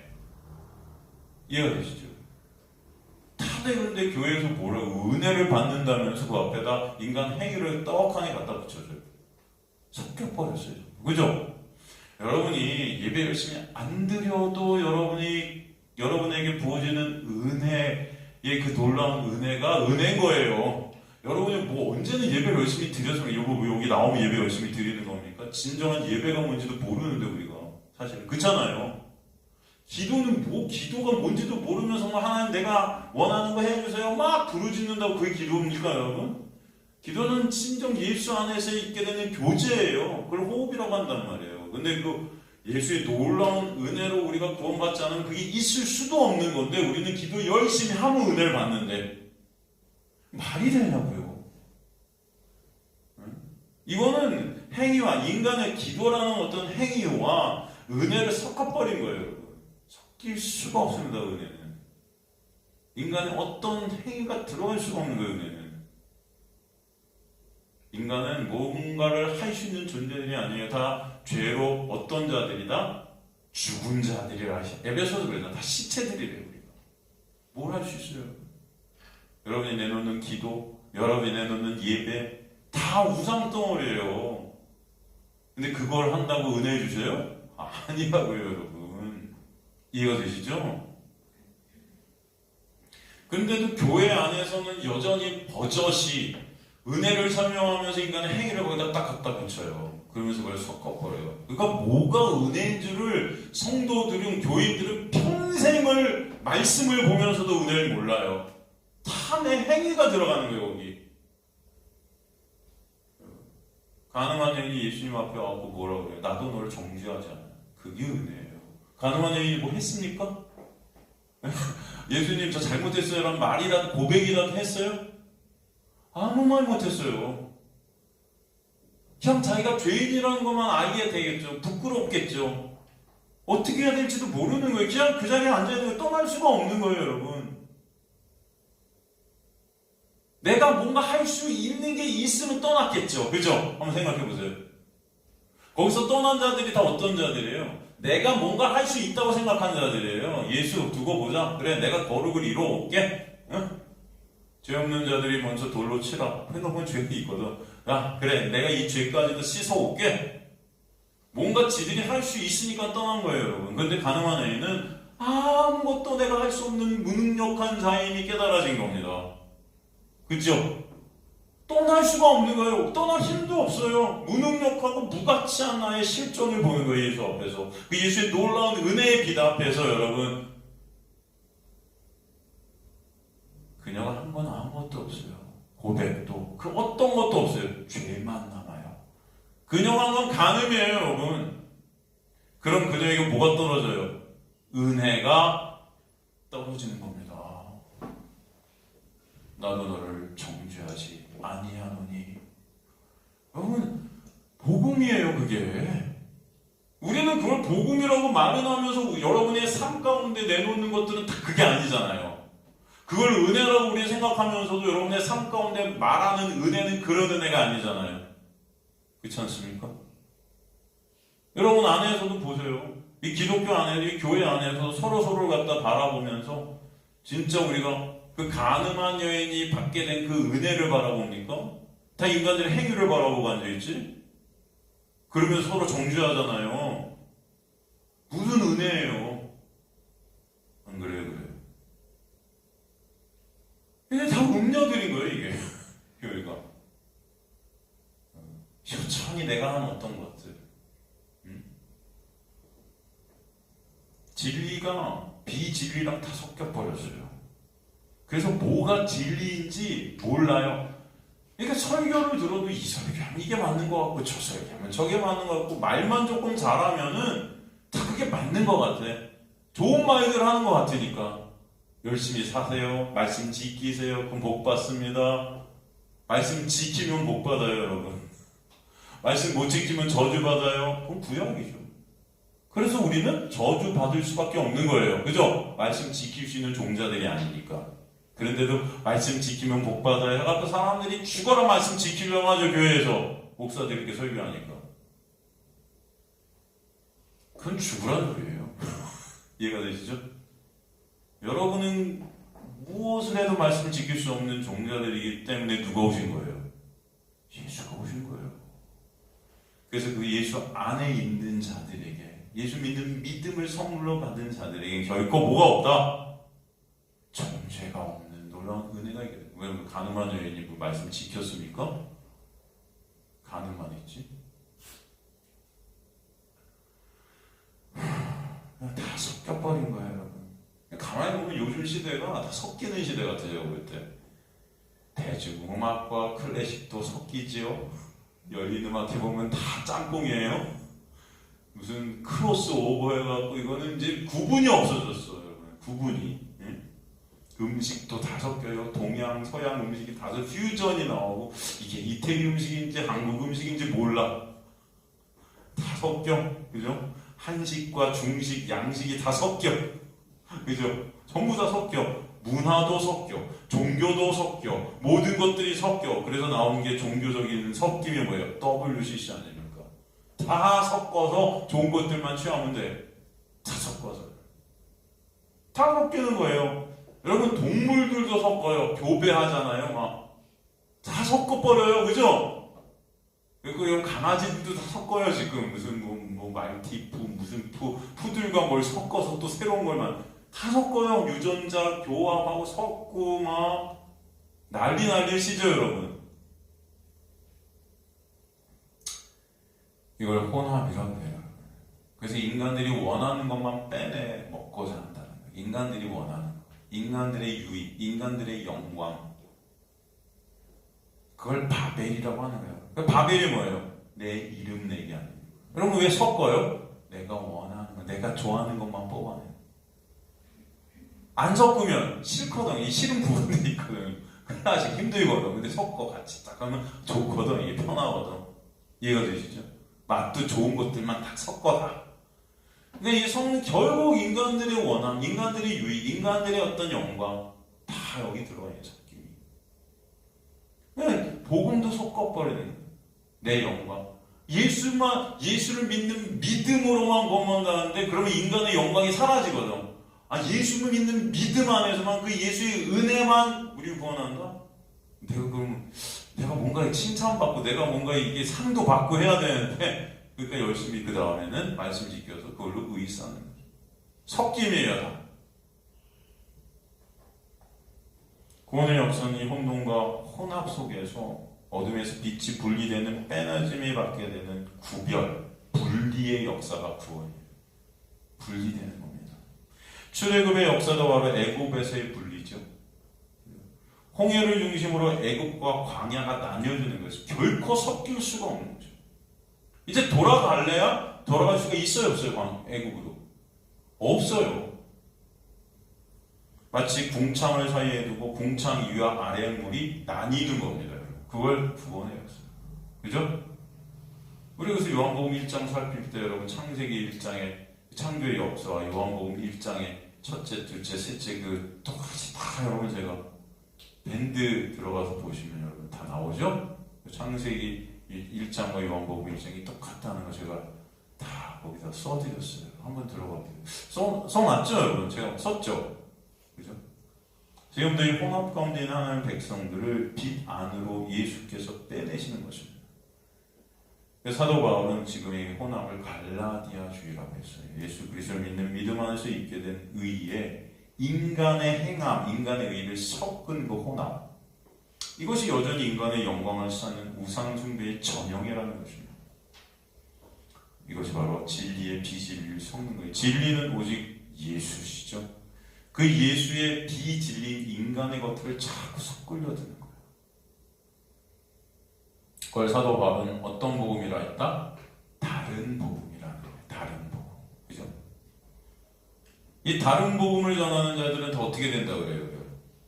이해가 되시죠? 다들 근데 교회에서 뭐라고 은혜를 받는다면서 그 앞에다 인간 행위를 떡하니 갖다 붙여줘요. 섞여버렸어요. 그죠? 여러분이 예배 열심히 안 드려도 여러분에게 부어지는 은혜의 그 놀라운 은혜가 은혜인 거예요. 여러분이 뭐 언제는 예배를 열심히 드려서 여기 나오면 예배 열심히 드리는 겁니까? 진정한 예배가 뭔지도 모르는데 우리가 사실 그렇잖아요. 기도가 뭔지도 모르면서 하나님 내가 원하는 거 해주세요 막 부르짖는다고 그게 기도입니까 여러분? 기도는 진정 예수 안에서 있게 되는 교제예요. 그걸 호흡이라고 한단 말이에요. 근데 예수의 놀라운 은혜로 우리가 구원받지 않으면 그게 있을 수도 없는 건데 우리는 기도 열심히 하면 은혜를 받는데 말이 되냐고요. 이거는 행위와 인간의 기도라는 어떤 행위와 은혜를 섞어버린 거예요. 여러분. 섞일 수가 없습니다. 은혜는. 인간의 어떤 행위가 들어갈 수가 없는 거예요. 은혜는. 인간은 뭔가를 할 수 있는 존재들이 아니에요. 다 죄로 어떤 자들이다? 죽은 자들이라 하시. 에베소서 그래요. 다 시체들이래요. 우리가. 뭘 할 수 있어요? 여러분이 내놓는 기도, 여러분이 내놓는 예배 다 우상덩어리예요. 근데 그걸 한다고 은혜 주세요? 아니라고요, 여러분. 이해가 되시죠? 근데도 교회 안에서는 여전히 버젓이 은혜를 설명하면서 인간의 행위를 거기다 딱 갖다 붙여요. 그러면서 그걸 섞어버려요. 그러니까 뭐가 은혜인 줄을 성도들은, 교인들은 평생을 말씀을 보면서도 은혜를 몰라요. 다 내 행위가 들어가는 거예요, 거기. 가늠한 여인이 예수님 앞에 와서 뭐라고 그래요? 나도 너를 정죄하지 않아. 그게 은혜예요. 가늠한 여인이 뭐 했습니까? 예수님 저 잘못했어요 라는 말이라도 고백이라도 했어요? 아무 말 못했어요. 그냥 자기가 죄인이라는 것만 알게 되겠죠. 부끄럽겠죠. 어떻게 해야 될지도 모르는 거예요. 그냥 그 자리에 앉아있는 거예요. 떠날 수가 없는 거예요, 여러분. 내가 뭔가 할 수 있는 게 있으면 떠났겠죠. 그죠? 한번 생각해 보세요. 거기서 떠난 자들이 다 어떤 자들이에요? 내가 뭔가 할 수 있다고 생각하는 자들이에요. 예수 두고 보자. 그래, 내가 거룩을 이뤄올게. 응? 죄 없는 자들이 먼저 돌로 치라. 해놓으면 죄가 있거든. 야, 그래, 내가 이 죄까지도 씻어올게. 뭔가 지들이 할 수 있으니까 떠난 거예요, 여러분. 근데 가늠한 여인은 아무것도 내가 할 수 없는 무능력한 자임이 깨달아진 겁니다. 그죠? 떠날 수가 없는 거예요. 떠날 힘도 없어요. 무능력하고 무가치한 나의 실존을 보는 거예요, 예수 앞에서. 그 예수의 놀라운 은혜의 빛 앞에서 여러분, 그녀가 한 건 아무것도 없어요. 고백도 그 어떤 것도 없어요. 죄만 남아요. 그녀가 한 건 간음이에요, 여러분. 그럼 그녀에게 뭐가 떨어져요? 은혜가 떨어지는 겁니다. 나도 너를 정죄하지 아니하노니. 여러분, 복음이에요, 그게. 우리는 그걸 복음이라고 말은 하면서 여러분의 삶 가운데 내놓는 것들은 다 그게 아니잖아요. 그걸 은혜라고 우리 생각하면서도 여러분의 삶 가운데 말하는 은혜는 그런 은혜가 아니잖아요. 그렇지 않습니까? 여러분 안에서도 보세요. 이 기독교 안에도, 이 교회 안에서도 서로를 갖다 바라보면서 진짜 우리가 그 가늠한 여인이 받게 된 그 은혜를 바라봅니까? 다 인간들의 행위를 바라보고 앉아있지? 그러면 서로 정죄하잖아요. 무슨 은혜예요? 안 그래요? 그래요. 이게 다 음녀들인 거예요, 이게. 교회가. 효천히 내가 한 어떤 것들. 진리가 비진리랑 다 섞여버렸어요. 그래서 뭐가 진리인지 몰라요. 그러니까 설교를 들어도 이 설교하면 이게 맞는 것 같고 저 설교하면 저게 맞는 것 같고 말만 조금 잘하면은 다 그게 맞는 것 같아. 좋은 말들 하는 것 같으니까. 열심히 사세요. 말씀 지키세요. 그럼 복 받습니다. 말씀 지키면 복 받아요, 여러분. 말씀 못 지키면 저주 받아요. 그럼 구약이죠. 그래서 우리는 저주 받을 수밖에 없는 거예요. 그죠? 말씀 지킬 수 있는 종자들이 아니니까. 그런데도 말씀 지키면 복 받아요. 해갖고 사람들이 죽어라 말씀 지키려고 하죠, 교회에서. 목사들이 이렇게 설교하니까. 그건 죽으라는 소리예요. 이해가 되시죠? 여러분은 무엇을 해도 말씀을 지킬 수 없는 종자들이기 때문에 누가 오신 거예요? 예수가 오신 거예요. 그래서 그 예수 안에 있는 자들에게, 예수 믿는 믿음을 선물로 받은 자들에게 결코 뭐가 없다? 정죄가 없는 놀라운 은혜가 있게 됩니다. 왜 가늠한 여인이 그 말씀 지켰습니까? 가늠만 했지. 다 섞여버린 거예요, 여러분. 가만히 보면 요즘 시대가 다 섞이는 시대 같아요, 볼 때. 대중음악과 클래식도 섞이지요. 열린 음악 해보면 다 짬뽕이에요. 무슨 크로스 오버 해갖고 이거는 이제 구분이 없어졌어요. 여러분. 구분이. 예? 음식도 다 섞여요. 동양, 서양 음식이 다 퓨전이 나오고 이게 이태리 음식인지 한국 음식인지 몰라. 다 섞여. 그죠? 한식과 중식, 양식이 다 섞여. 그죠? 전부 다 섞여. 문화도 섞여. 종교도 섞여. 모든 것들이 섞여. 그래서 나온 게 종교적인 섞임이 뭐예요? WCC 아닙니까? 다 섞어서 좋은 것들만 취하면 돼. 다 섞어서. 다 섞이는 거예요. 여러분, 동물들도 섞어요. 교배하잖아요. 막. 다 섞어버려요. 그죠? 그리고 강아지들도 다 섞어요. 지금. 무슨 뭐 말티푸, 무슨 푸들과 뭘 섞어서 또 새로운 걸만. 다 섞어요. 유전자 교합하고 섞고 막. 난리시죠, 여러분? 이걸 혼합이라고 해요. 그래서 인간들이 원하는 것만 빼내 먹고자 한다는 거예요. 인간들이 원하는 것. 인간들의 유익, 인간들의 영광. 그걸 바벨이라고 하는 거예요. 바벨이 뭐예요? 내 이름 내기 아니에요. 여러분 왜 섞어요? 내가 원하는 거, 내가 좋아하는 것만 뽑아내요. 안 섞으면 싫거든. 이 싫은 부분들이 있거든. 하나씩 힘들거든. 근데 섞어 같이 딱 하면 좋거든. 이게 편하거든. 이해가 되시죠? 맛도 좋은 것들만 딱 섞어 다. 근데 이 결국 인간들의 원함, 인간들의 유익, 인간들의 어떤 영광 다 여기 들어가요. 섞임이. 그냥 복음도 섞어버리는 거예요. 내 영광. 예수를 믿는 믿음으로만 구원받는데 그러면 인간의 영광이 사라지거든. 예수를 믿는 믿음 안에서만 그 예수의 은혜만 우리 구원한다? 내가 뭔가 칭찬받고 내가 뭔가 이게 상도 받고 해야 되는데 그러니까 열심히 그 다음에는 말씀 지켜서 그걸로 의의 쌓는 거죠. 섞임이에요 다. 구원의 역사는 이 혼돈과 혼합 속에서 어둠에서 빛이 분리되는 빼내짐이 받게 되는 구별, 분리의 역사가 구원이에요. 분리되는 겁니다. 출애굽의 역사도 바로 애굽에서의 분리죠. 홍해를 중심으로 애굽과 광야가 나뉘어지는 것이 결코 섞일 수가 없는 거죠. 이제 돌아갈래야 돌아갈 수가 있어요, 없어요? 애굽으로 없어요. 마치 궁창을 사이에 두고 궁창 위와 아래의 물이 나뉘는 겁니다. 그걸 구원의 역사. 그죠? 우리 그래서 요한복음 1장 살필 때 여러분 창세기 1장의 창조의 역사와 요한복음 1장의 첫째, 둘째, 셋째 그 똑같이 다 여러분 제가 밴드 들어가서 보시면 여러분 다 나오죠? 창세기 1장과 요한복음 1장이 똑같다는 거 제가 다 거기다 써드렸어요. 한번 들어가보세요. 써놨죠 여러분? 제가 썼죠? 그죠? 지금도 이 혼합 가운데 있는 하나님의 백성들을 빛 안으로 예수께서 빼내시는 것입니다. 사도 바울은 지금 이 혼합을 갈라디아주의라고 했어요. 예수 그리스도를 믿는 믿음 안에서 있게 된 의에 인간의 행함, 인간의 의를 섞은 그 혼합. 이것이 여전히 인간의 영광을 쌓는 우상숭배의 전형이라는 것입니다. 이것이 바로 진리의 비진리를 섞는 거예요. 진리는 오직 예수시죠. 그 예수의 비진리인 인간의 것들을 자꾸 섞으려 드는 거예요. 그걸 사도 바울은 어떤 복음이라 했다? 다른 복음이라는 거예요. 다른 복음. 그죠? 이 다른 복음을 전하는 자들은 더 어떻게 된다 그래요?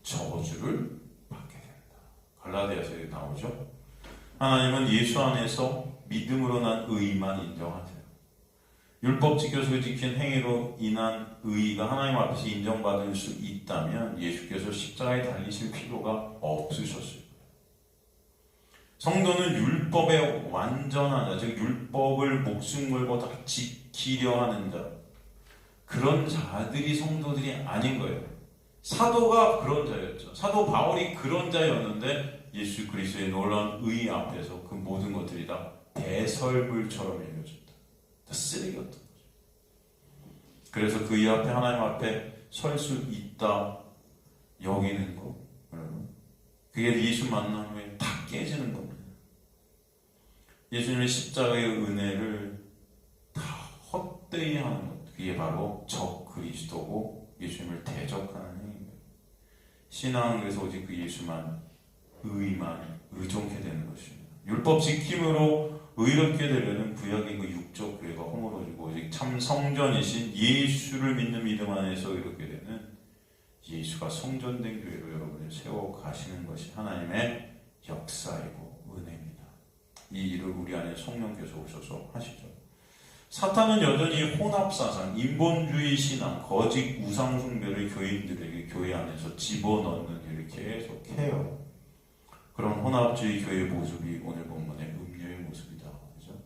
저주를 받게 된다. 갈라디아서에 나오죠. 하나님은 예수 안에서 믿음으로 난 의만 인정하세요. 율법 지켜서 지킨 행위로 인한 의가 하나님 앞에서 인정받을 수 있다면 예수께서 십자가에 달리실 필요가 없으셨어요. 성도는 율법의 완전한 자, 즉 율법을 목숨 걸고 다 지키려 하는 자, 그런 자들이 성도들이 아닌 거예요. 사도가 그런 자였죠. 사도 바울이 그런 자였는데 예수 그리스도의 놀라운 의 앞에서 그 모든 것들이 다 대설물처럼 여겨진다. 다 쓰레기였던 거죠. 그래서 그 의 앞에 하나님 앞에 설 수 있다 여기는 거, 여러분. 그게 예수 만난 후에 다 깨지는 겁니다. 예수님의 십자가의 은혜를 다 헛되이 하는 것, 그게 바로 적 그리스도고 예수님을 대적하는 행위입니다. 신앙은 그래서 오직 그 예수만, 의만 의존케 되는 것입니다. 율법 지킴으로 의롭게 되려는 구약의 그 육적 교회가 허물어지고 오직 참 성전이신 예수를 믿는 믿음 안에서 의롭게 되는 예수가 성전된 교회로 여러분을 세워 가시는 것이 하나님의 역사이고 은혜입니다. 이 일을 우리 안에 성령께서 오셔서 하시죠. 사탄은 여전히 혼합사상, 인본주의 신앙, 거짓 우상숭배를 교인들에게 교회 안에서 집어넣는 일을 계속해요. 그런 혼합주의 교회의 모습이 오늘 본문의 음료의 모습이다. 그렇죠?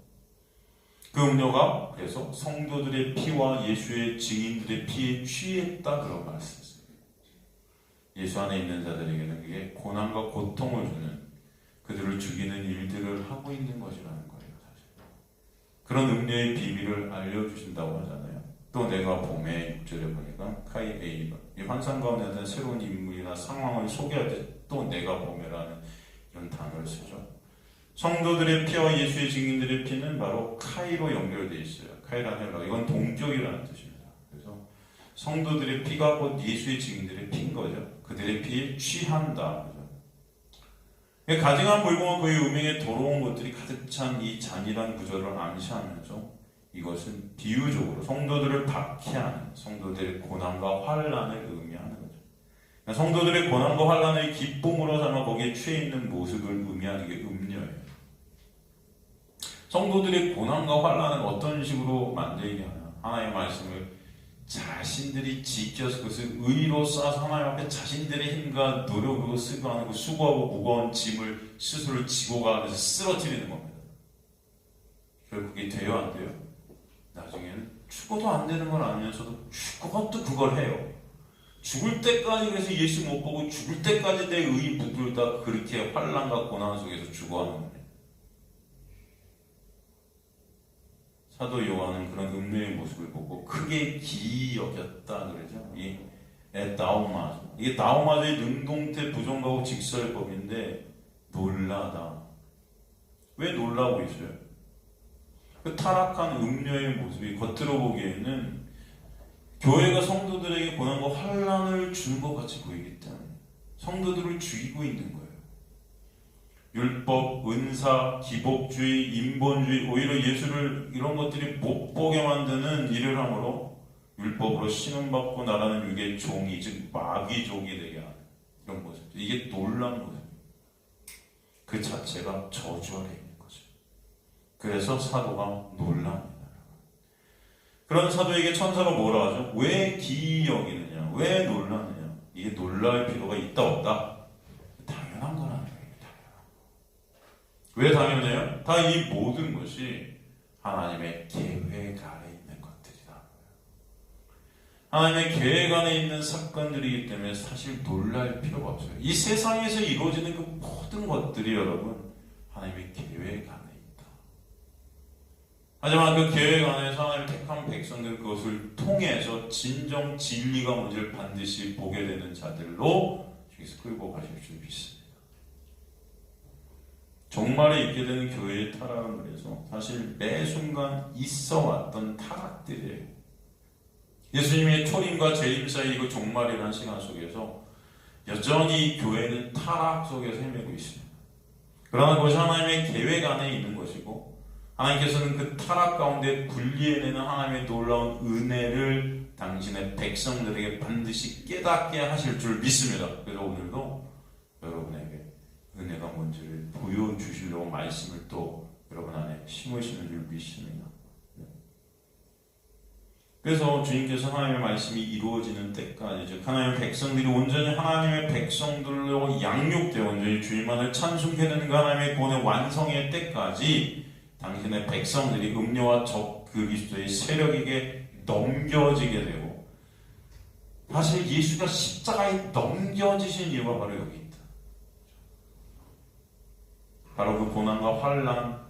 그 음료가 그래서 성도들의 피와 예수의 증인들의 피에 취했다 그런 말씀이었어요. 예수 안에 있는 자들에게는 그게 고난과 고통을 주는, 그들을 죽이는 일들을 하고 있는 것이라는 거예요. 사실. 그런 음료의 비밀을 알려주신다고 하잖아요. 또 내가 봄에 6절에 보니까 카이 에이바, 이 환상 가운데 어떤 새로운 인물이나 상황을 소개할 때 또 내가 봄에라는 이런 단어를 쓰죠. 성도들의 피와 예수의 증인들의 피는 바로 카이로 연결되어 있어요. 카이라는 헬라, 이건 동격이라는 뜻입니다. 그래서 성도들의 피가 곧 예수의 증인들의 피인 거죠. 그들의 피에 취한다. 그죠? 가증한 불공과 그의 음행에 더러운 것들이 가득 찬 이 잔인한 구절을 암시하면서 이것은 비유적으로 성도들을 박해하는, 성도들의 고난과 환난을 의미하는 거죠. 성도들의 고난과 환난을 기쁨으로 삼아 거기에 취해 있는 모습을 의미하는 게 음료예요. 성도들의 고난과 환난을 어떤 식으로 만들게 하냐? 하나님의 말씀을 자신들이 지켜서 그것을 의로 쌓아서 하나님 앞에 자신들의 힘과 노력으로 쓰고 하는 그 수고하고 무거운 짐을 스스로 지고 가면서 쓰러뜨리는 겁니다. 결국에 돼요, 안 돼요? 나중에는 죽어도 안 되는 걸 알면서도 죽어도 그걸 해요. 죽을 때까지 그래서 예수 못 보고 죽을 때까지 내 의 붙들다 그렇게 환난과 고난 속에서 죽어가는 겁니다. 사도 요한은 그런 음료의 모습을 보고 크게 기이 여겼다 그러죠. 이 나우마조, 이게 나우마조의 능동태 부정가고 직설법인데 놀라다. 왜 놀라고 있어요? 그 타락한 음료의 모습이 겉으로 보기에는 교회가 성도들에게 고난과 환난을 주는 것 같이 보이기 때문에 성도들을 죽이고 있는 거예요. 율법, 은사, 기복주의, 인본주의, 오히려 예수를 이런 것들이 못 보게 만드는 일을 함으로 율법으로 신음받고 나라는 육의 종이, 즉 마귀족이 되게 하는 이런 모습. 이게 놀라운 모습입니다. 그 자체가 저주 아래 있는 거죠. 그래서 사도가 놀랍니다. 그런 사도에게 천사가 뭐라 하죠? 왜 기이 여기느냐? 왜 놀라느냐? 이게 놀랄 필요가 있다 없다? 당연한 거라는 거예요. 왜 당연해요? 다 이 모든 것이 하나님의 계획 안에 있는 것들이다. 하나님의 계획 안에 있는 사건들이기 때문에 사실 놀랄 필요가 없어요. 이 세상에서 이루어지는 그 모든 것들이 여러분 하나님의 계획 안에 있다. 하지만 그 계획 안에서 하나님 택한 백성들은 그것을 통해서 진정 진리가 뭔지를 반드시 보게 되는 자들로 여기서 끌고 가실 줄 믿습니다. 종말에 있게 되는 교회의 타락은 그래서 사실 매 순간 있어 왔던 타락들이에요. 예수님의 초림과 재림 사이 그 종말이라는 시간 속에서 여전히 교회는 타락 속에서 헤매고 있습니다. 그러나 그것이 하나님의 계획 안에 있는 것이고 하나님께서는 그 타락 가운데 분리해내는 하나님의 놀라운 은혜를 당신의 백성들에게 반드시 깨닫게 하실 줄 믿습니다. 그래서 오늘도 여러분에게 은혜가 뭔지를 보여주시려고 말씀을 또 여러분 안에 심으시는 줄 믿습니다. 그래서 주님께서 하나님의 말씀이 이루어지는 때까지, 즉 하나님의 백성들이 온전히 하나님의 백성들로 양육되어 온전히 주님만을 찬송해내는 그 하나님의 구원의 완성의 때까지 당신의 백성들이 음료와 적 그리스도의 세력에게 넘겨지게 되고, 사실 예수가 십자가에 넘겨지신 이유가 바로 여기 있다. 바로 그 고난과 환난,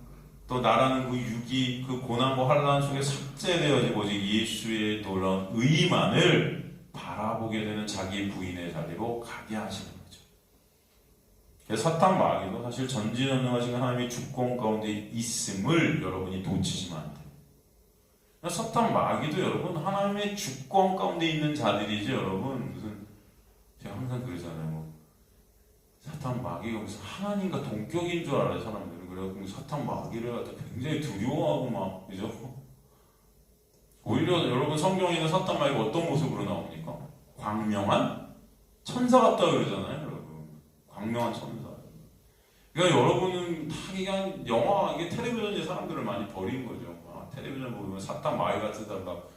또 나라는 그 육이 그 고난과 환난 속에 삭제되어지고 오직 예수의 놀라운 의만을 바라보게 되는 자기 부인의 자리로 가게 하시는 거죠. 그래서 사탄 마귀도 사실 전지전능하신 하나님의 주권 가운데 있음을 여러분이 놓치시면 안 돼요. 사탄 마귀도 여러분 하나님의 주권 가운데 있는 자들이지 여러분 무슨 제가 항상 그러잖아요. 사탄 마귀가 무슨 하나님과 동격인 줄 알아요. 사람들은 그래갖고 사탄 마귀를 갖다 굉장히 두려워하고 막, 그죠? 오히려 여러분 성경에는 사탄 마귀가 어떤 모습으로 나옵니까? 광명한 천사 같다 그러잖아요, 여러분. 광명한 천사. 그러니까 여러분은 다 그냥 영화, 이게 텔레비전에 사람들을 많이 버린 거죠. 아, 텔레비전 보면 사탄 마귀 같은 막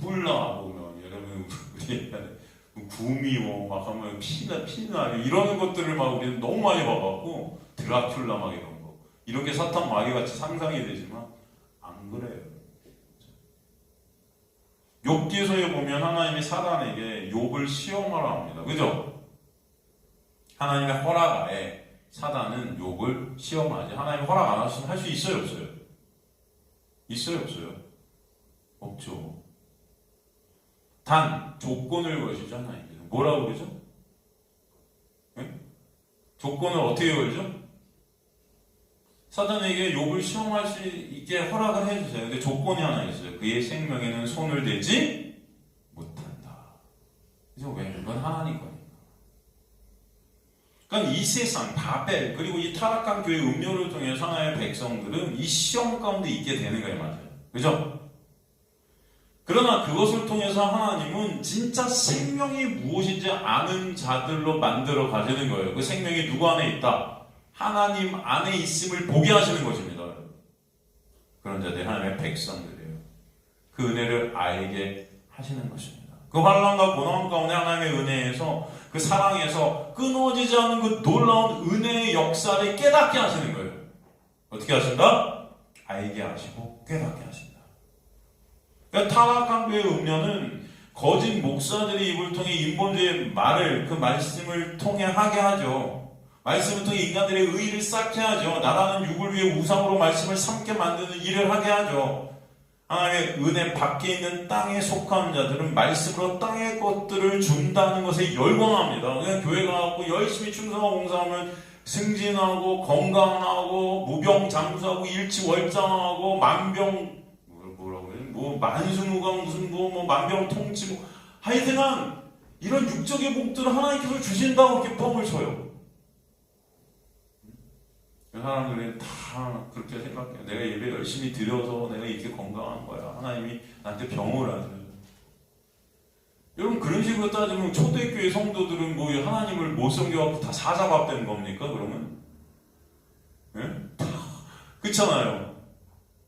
뿔나 보면 여러분 우리 구미호 막 하면 피나 이러는 것들을 막 우리는 너무 많이 봐갖고 드라큘라 막 이런 거 이렇게 사탄 마귀 같이 상상이 되지만 안 그래요. 욥기서에 보면 하나님이 사단에게 욥을 시험하라 합니다. 그죠? 하나님의 허락하에 사단은 욥을 시험하지. 하나님 허락 안 하시면 할 수 있어요, 없어요? 있어요, 없어요? 없죠. 단 조건을 거시죠, 하나님께서. 뭐라고 그러죠? 네? 조건을 어떻게 걸죠? 사단에게 욥을 시험할 수 있게 허락을 해주세요. 근데 조건이 하나 있어요. 그의 생명에는 손을 대지 못한다. 그죠? 왜? 이건 하나님 거니까. 그러니까 이 세상, 바벨, 그리고 이 타락한 교회 음료를 통해서 하나님의 백성들은 이 시험 가운데 있게 되는 거예요, 맞아요. 그죠? 그러나 그것을 통해서 하나님은 진짜 생명이 무엇인지 아는 자들로 만들어 가시는 거예요. 그 생명이 누구 안에 있다? 하나님 안에 있음을 보게 하시는 것입니다. 그런 자들이 하나님의 백성들이에요. 그 은혜를 알게 하시는 것입니다. 그 환난과 고난 가운데 하나님의 은혜에서 그 사랑에서 끊어지지 않는 그 놀라운 은혜의 역사를 깨닫게 하시는 거예요. 어떻게 하신다? 알게 하시고 깨닫게 하신다. 그러니까 타락한 교회의 음료는 거짓 목사들이 입을 통해 인본주의의 말을 그 말씀을 통해 하게 하죠. 말씀을 통해 인간들의 의의를 쌓게 하죠. 나라는 육을 위해 우상으로 말씀을 삼게 만드는 일을 하게 하죠. 하나님의 은혜 밖에 있는 땅에 속한 자들은 말씀으로 땅의 것들을 준다는 것에 열광합니다. 그냥 교회 가고 열심히 충성하고 봉사하면 승진하고 건강하고 무병장수하고 일치월장하고 만병 뭐 만수무강 무슨 뭐 만병통치 뭐 하여튼간 이런 육적의 복들을 하나님께서 주신다고 이렇게 뻥을 쳐요. 사람들이 다 그렇게 생각해요. 내가 예배 열심히 드려서 내가 이렇게 건강한 거야. 하나님이 나한테 병을 안 줘요. 여러분 그런 식으로 따지면 초대교회 성도들은 뭐 하나님을 못 섬겨갖고 다 사자밥 되는 겁니까? 그러면? 예? 다 그렇잖아요.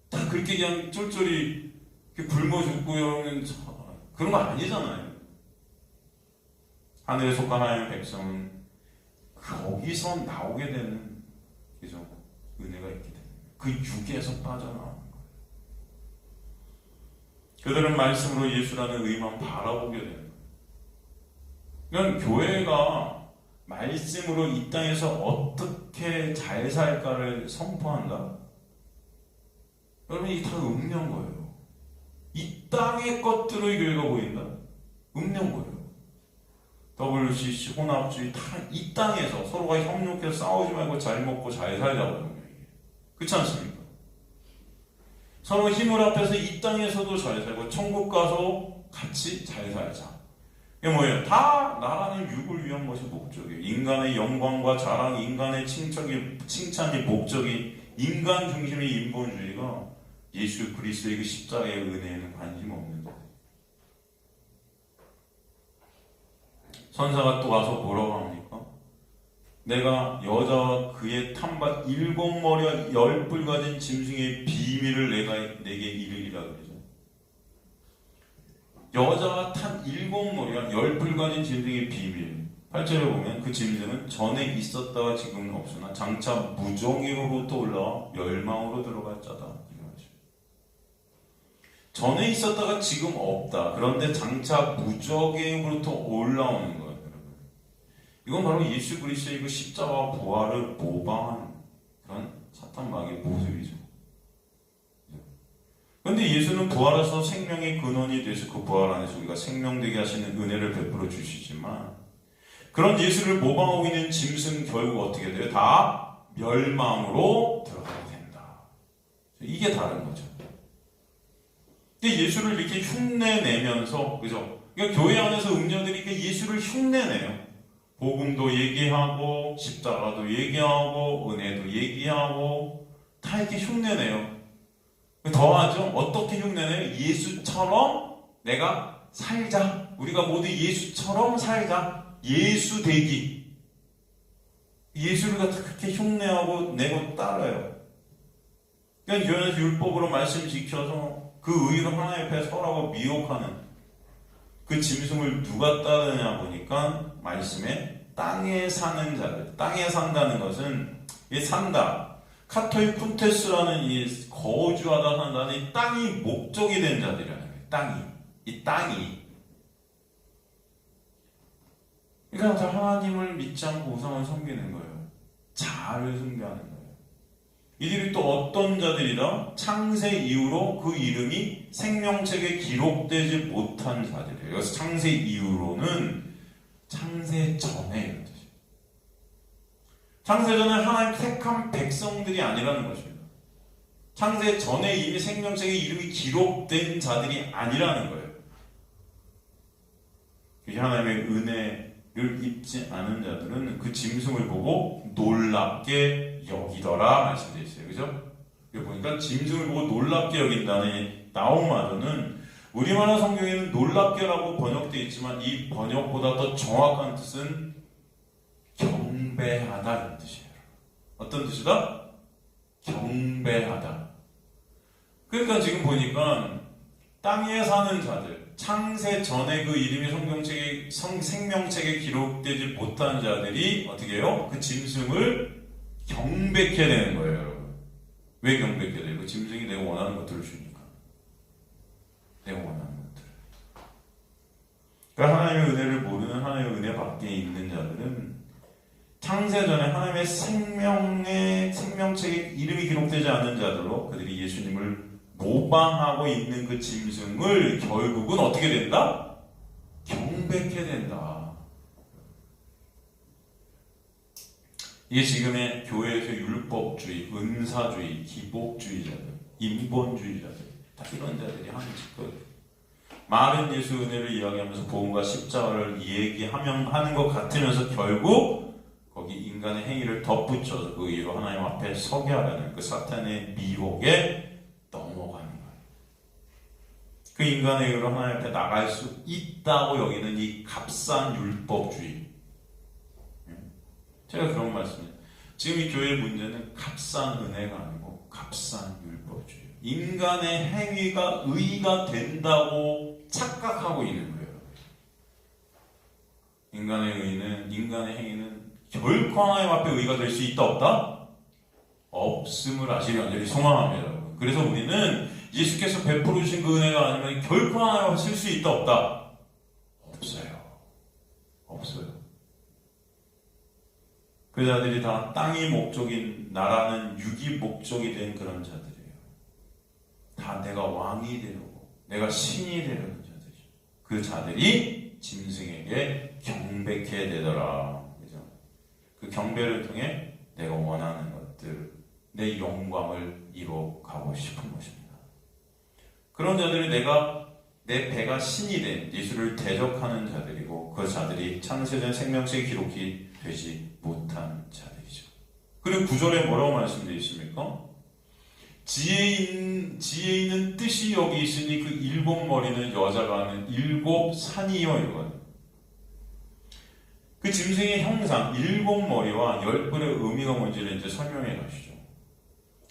다 그렇게 그냥 쫄쫄이 굶어 죽고 여러분 그런 거 아니잖아요. 하늘에 속한 하나님의 백성은 거기서 나오게 되는 그죠? 은혜가 있게 됩니다. 그 육에서 빠져나오는 거예요. 그들은 말씀으로 예수라는 의만 바라보게 되는 거예요. 그러니까 교회가 말씀으로 이 땅에서 어떻게 잘 살까를 선포한다? 여러분 이게 다 음료인 거예요. 이 땅의 것들의 교회가 보인다? 음료인 거예요. WCC, 혼합주의 다 이 땅에서 서로가 협력해서 싸우지 말고 잘 먹고 잘 살자거든요. 그렇지 않습니까? 서로 힘을 합해서 이 땅에서도 잘 살고 천국 가서 같이 잘 살자. 이게 뭐예요? 다 나라는 육을 위한 것이 목적이에요. 인간의 영광과 자랑, 인간의 칭찬이 목적이 인간 중심의 인본주의가 예수 그리스도의 그 십자가의 은혜에는 관심 없는 거예요. 선사가 또 와서 뭐라고 합니까? 내가 여자와 그의 탐밭 7머리와 10뿔 가진 짐승의 비밀을 내게 이르리라 그러죠. 여자가 탄 7머리와 10뿔 가진 짐승의 비밀. 8절에 보면 그 짐승은 전에 있었다가 지금은 없으나 장차 무정의로부터 올라와 멸망으로 들어갈 자다. 전에 있었다가 지금 없다. 그런데 장차 무적의로부터 올라오는 거예요. 이건 바로 예수 그리스도의 그 십자가와 부활을 모방한 그런 사탄 마귀의 모습이죠. 그런데 예수는 부활해서 생명의 근원이 되서 그 부활 안에서 우리가 생명되게 하시는 은혜를 베풀어 주시지만 그런 예수를 모방하고 있는 짐승 결국 어떻게 돼요? 다 멸망으로 들어가게 된다. 이게 다른 거죠. 근데 예수를 이렇게 흉내내면서 그죠? 그러니까 교회 안에서 음녀들이 예수를 흉내내요. 복음도 얘기하고 십자가도 얘기하고 은혜도 얘기하고 다 이렇게 흉내내요. 더하죠. 어떻게 흉내내요? 예수처럼 내가 살자. 우리가 모두 예수처럼 살자. 예수 되기. 예수를 갖다 그렇게 흉내하고 내고 따라요. 그러니까 교회에서 율법으로 말씀 지켜서 그 의로 하나님 앞에 서라고 미혹하는 그 짐승을 누가 따르냐 보니까 말씀에 땅에 사는 자들. 땅에 산다는 것은 이 산다. 카토이 쿤테스라는 이 거주하다 산다는 이 땅이 목적이 된 자들이라는 거예요. 땅이. 이 땅이. 그러니까 하나님을 믿지 않고 우상을 섬기는 거예요. 자아를 숭배하는 거예요. 이들이 또 어떤 자들이다? 창세 이후로 그 이름이 생명책에 기록되지 못한 자들이에요. 그래서 창세 이후로는 창세 전에 이런 뜻이에요. 창세 전에 하나님 택한 백성들이 아니라는 것입니다. 창세 전에 이미 생명책에 이름이 기록된 자들이 아니라는 거예요. 하나님의 은혜를 입지 않은 자들은 그 짐승을 보고 놀랍게 여기더라 말씀되어 있어요. 그죠? 여기 보니까 짐승을 보고 놀랍게 여긴다는 나움마저는 우리나라 성경에는 놀랍게라고 번역되어 있지만 이 번역보다 더 정확한 뜻은 경배하다는 뜻이에요. 어떤 뜻이다? 경배하다. 그러니까 지금 보니까 땅에 사는 자들, 창세 전에 그 이름이 생명책에 기록되지 못한 자들이 어떻게 해요? 그 짐승을 경배해야 되는 거예요, 여러분. 왜 경배해야 돼요? 그 짐승이 내가 원하는 것들을 주니까. 내가 원하는 것들. 그러니까 하나님의 은혜를 모르는 하나님의 은혜 밖에 있는 자들은 창세 전에 하나님의 생명책에 이름이 기록되지 않은 자들로 그들이 예수님을 모방하고 있는 그 짐승을 결국은 어떻게 된다? 경배해야 된다. 이게 지금의 교회에서 율법주의, 은사주의, 기복주의자들, 인본주의자들 다 이런 자들이 하는 짓거든요. 말은 예수 은혜를 이야기하면서 복음과 십자가를 얘기하는 것 같으면서 결국 거기 인간의 행위를 덧붙여서 그 의로 하나님 앞에 서게 하려는 그 사탄의 미혹에 넘어가는 거예요. 그 인간의 의로 하나님 앞에 나갈 수 있다고 여기는 이 값싼 율법주의. 제가 그런 말씀이에요. 지금 이 교회의 문제는 값싼 은혜가 아니고 값싼 율법주의. 인간의 행위가 의가 된다고 착각하고 있는 거예요. 인간의 행위는 결코 하나님 앞에 의가 될 수 있다 없다? 없음을 아시기 간절히 소망합니다. 그래서 우리는 예수께서 베풀어 주신 그 은혜가 아니면 결코 하나님 앞에 쓸 수 있다 없다? 없어요. 그 자들이 다 땅이 목적인 나라는 육이 목적이 된 그런 자들이에요. 다 내가 왕이 되려고 내가 신이 되려는 자들이죠. 그 자들이 짐승에게 경배해야 되더라. 그죠? 그 경배를 통해 내가 원하는 것들, 내 영광을 이뤄가고 싶은 것입니다. 그런 자들이 내 배가 신이 된 예수를 대적하는 자들이고 그 자들이 창세전 생명책에 기록이 되지 못한 자들이죠. 그리고 9절에 뭐라고 말씀되어 있습니까? 지혜 있는 뜻이 여기 있으니 그 일곱 머리는 여자가 하는 일곱 산이요 이거는. 그 짐승의 형상 일곱 머리와 열 뿔의 의미가 뭔지를 이제 설명해 가시죠.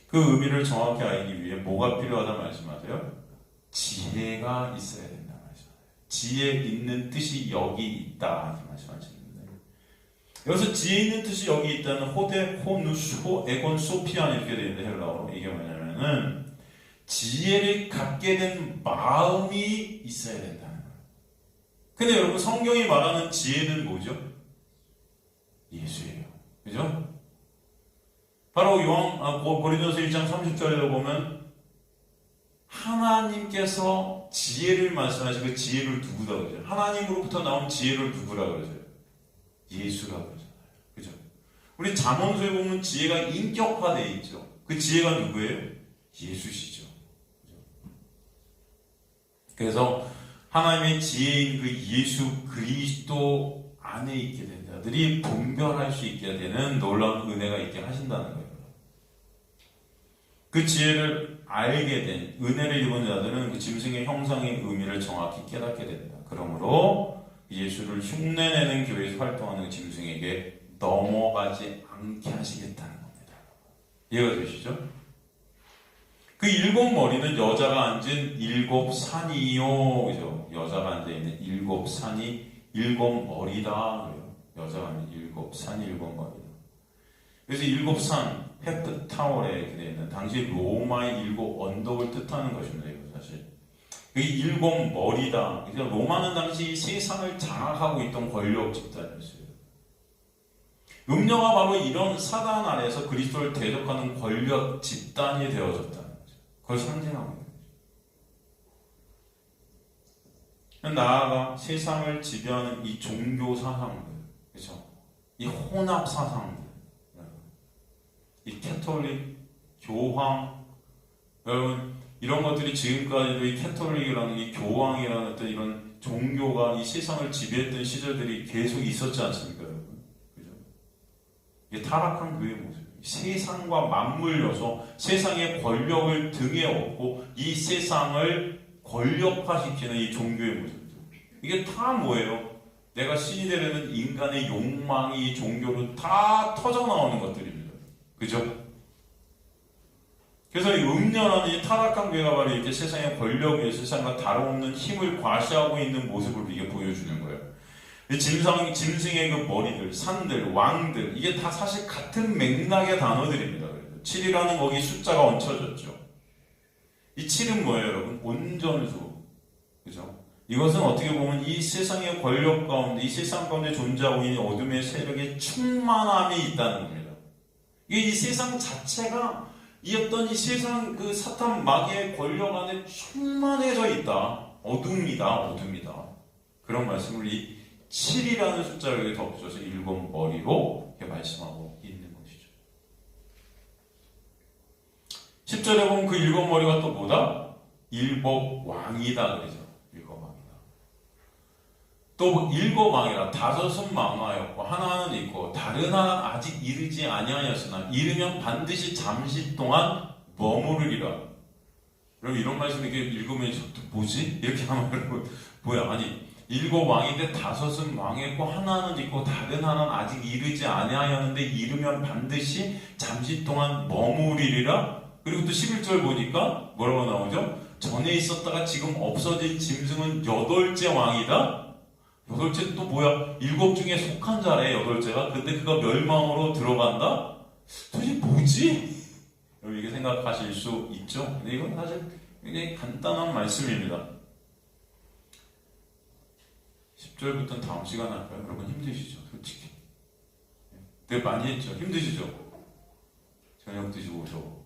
그 의미를 정확히 알기 위해 뭐가 필요하다 말씀하세요? 지혜가 있어야 된다 말씀하세요. 지혜 있는 뜻이 여기 있다 이렇게 말씀하시는데 여기서 지혜 있는 뜻이 여기 있다는 호데, 호누스, 호에곤, 소피안 이렇게 되어 있는데 헬라어로 이게 뭐냐면은 지혜를 갖게 된 마음이 있어야 된다는 거예요. 근데 여러분 성경이 말하는 지혜는 뭐죠? 예수예요. 그죠? 바로 고린도서 1장 30절에 보면 하나님께서 지혜를 말씀하시고 그 지혜를 누구다 그러죠? 하나님으로부터 나온 지혜를 누구라 그러죠? 예수라고 그러잖아요. 그죠? 우리 잠언서에 보면 지혜가 인격화되어 있죠. 그 지혜가 누구예요? 예수시죠. 그죠? 그래서 하나님의 지혜인 그 예수 그리스도 안에 있게 된 자들이 분별할 수 있게 되는 놀라운 은혜가 있게 하신다는 거예요. 그 지혜를 알게 된 은혜를 입은 자들은 그 짐승의 형상의 의미를 정확히 깨닫게 된다. 그러므로 예수를 흉내내는 교회에서 활동하는 짐승에게 넘어가지 않게 하시겠다는 겁니다. 이해가 되시죠? 그 일곱 머리는 여자가 앉은 일곱 산이요. 그죠? 여자가 앉아있는 일곱 산이 일곱 머리다. 그래요. 여자가 앉은 일곱 산이 일곱 머리다. 그래서 일곱 산, 헤프타월에 이렇게 되어 있는 당시 로마의 일곱 언덕을 뜻하는 것입니다. 이거 사실. 그 일곱 머리다. 그래서 로마는 당시 세상을 장악하고 있던 권력 집단이었어요. 음녀가 바로 이런 사단 아래에서 그리스도를 대적하는 권력 집단이 되어졌다는 거죠. 그걸 상징하고 있는 거죠. 나아가 세상을 지배하는 이 종교 사상들, 그렇죠? 이 혼합 사상들, 이 캐톨릭, 교황, 여러분 이런 것들이 지금까지도 이 캐톨릭이라는 이 교황이라는 어떤 이런 종교가 이 세상을 지배했던 시절들이 계속 있었지 않습니까, 여러분? 그죠? 이게 타락한 교회의 모습. 세상과 맞물려서 세상의 권력을 등에 업고 이 세상을 권력화시키는 이 종교의 모습들. 이게 다 뭐예요? 내가 신이 되려는 인간의 욕망이 이 종교로 다 터져 나오는 것들입니다. 그죠? 그래서 이 음녀라는 이 타락한 교회가 바로 이렇게 세상의 권력 위에 세상과 다름없는 힘을 과시하고 있는 모습을 이게 보여주는 거예요. 이 짐승의 그 머리들, 산들, 왕들, 이게 다 사실 같은 맥락의 단어들입니다. 7이라는 거기 숫자가 얹혀졌죠. 이 7은 뭐예요, 여러분? 온전수. 그죠? 이것은 어떻게 보면 이 세상의 권력 가운데, 이 세상 가운데 존재하고 있는 어둠의 세력의 충만함이 있다는 겁니다. 이게 이 세상 자체가 이 어떤 이 세상 그 사탄 마귀의 권력 안에 충만해져 있다. 어둠이다. 그런 말씀을 이 7이라는 숫자를 덧붙여서 일곱 머리로 이렇게 말씀하고 있는 것이죠. 10절에 보면 그 일곱 머리가 또 뭐다? 일곱 왕이다 그러죠. 일곱 왕이다. 또 일곱 왕이라 다섯은 망하였고 하나는 있고 다른 하나는 아직 이르지 아니하였으나 이르면 반드시 잠시 동안 머무르리라. 여러분 이런 말씀 이렇게 읽으면 뭐지? 이렇게 하면 여러분 뭐야? 아니 일곱 왕인데 다섯은 망했고 하나는 있고 다른 하나는 아직 이르지 아니하였는데 이르면 반드시 잠시 동안 머무리리라. 그리고 또 11절 보니까 뭐라고 나오죠? 전에 있었다가 지금 없어진 짐승은 여덟째 왕이다. 여덟째 또 뭐야? 일곱 중에 속한 자래 여덟째가. 근데 그가 멸망으로 들어간다? 도대체 뭐지? 여러분 이렇게 생각하실 수 있죠? 근데 이건 사실 굉장히 간단한 말씀입니다. 10절부터는 다음 시간에 할까요? 여러분 힘드시죠? 솔직히 되게 많이 했죠? 힘드시죠? 저녁 드시고 오셔가지고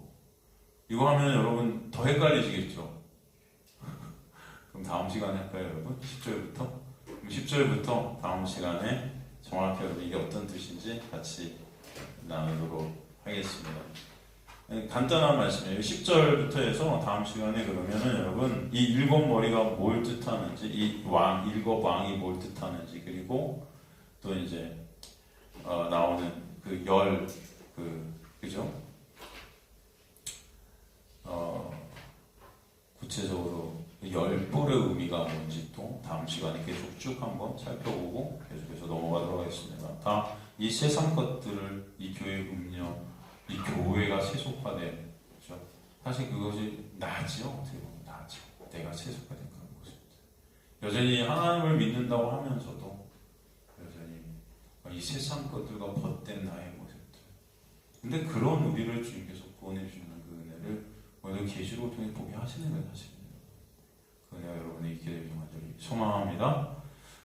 이거 하면 여러분 더 헷갈리시겠죠? 그럼 다음 시간에 할까요 여러분? 10절부터? 10절부터 다음 시간에 정확히 여러분 이게 어떤 뜻인지 같이 나누도록 하겠습니다. 간단한 말씀이에요. 10절부터 해서 다음 시간에 그러면은 여러분 이 일곱 머리가 뭘 뜻하는지, 이 왕, 일곱 왕이 뭘 뜻하는지, 그리고 또 이제 나오는 그 그죠? 구체적으로 열 뿔의 의미가 뭔지 또 다음 시간에 계속 쭉 한번 살펴보고 계속해서 넘어가도록 하겠습니다. 다 이 세상 것들을 이 교회 음료, 이 교회가 세속화된, 그렇죠? 사실 그것이 나죠. 어떻게 보면 나죠. 내가 세속화된 그런 모습들. 여전히 하나님을 믿는다고 하면서도 여전히 이 세상 것들과 벗된 나의 모습들. 근데 그런 우리를 주님께서 구원해 주시는 그 은혜를 오늘 계시록을 통해 보게 하시는 건 사실입니다. 그 은혜가 여러분의 있게 되길 간절히 소망합니다.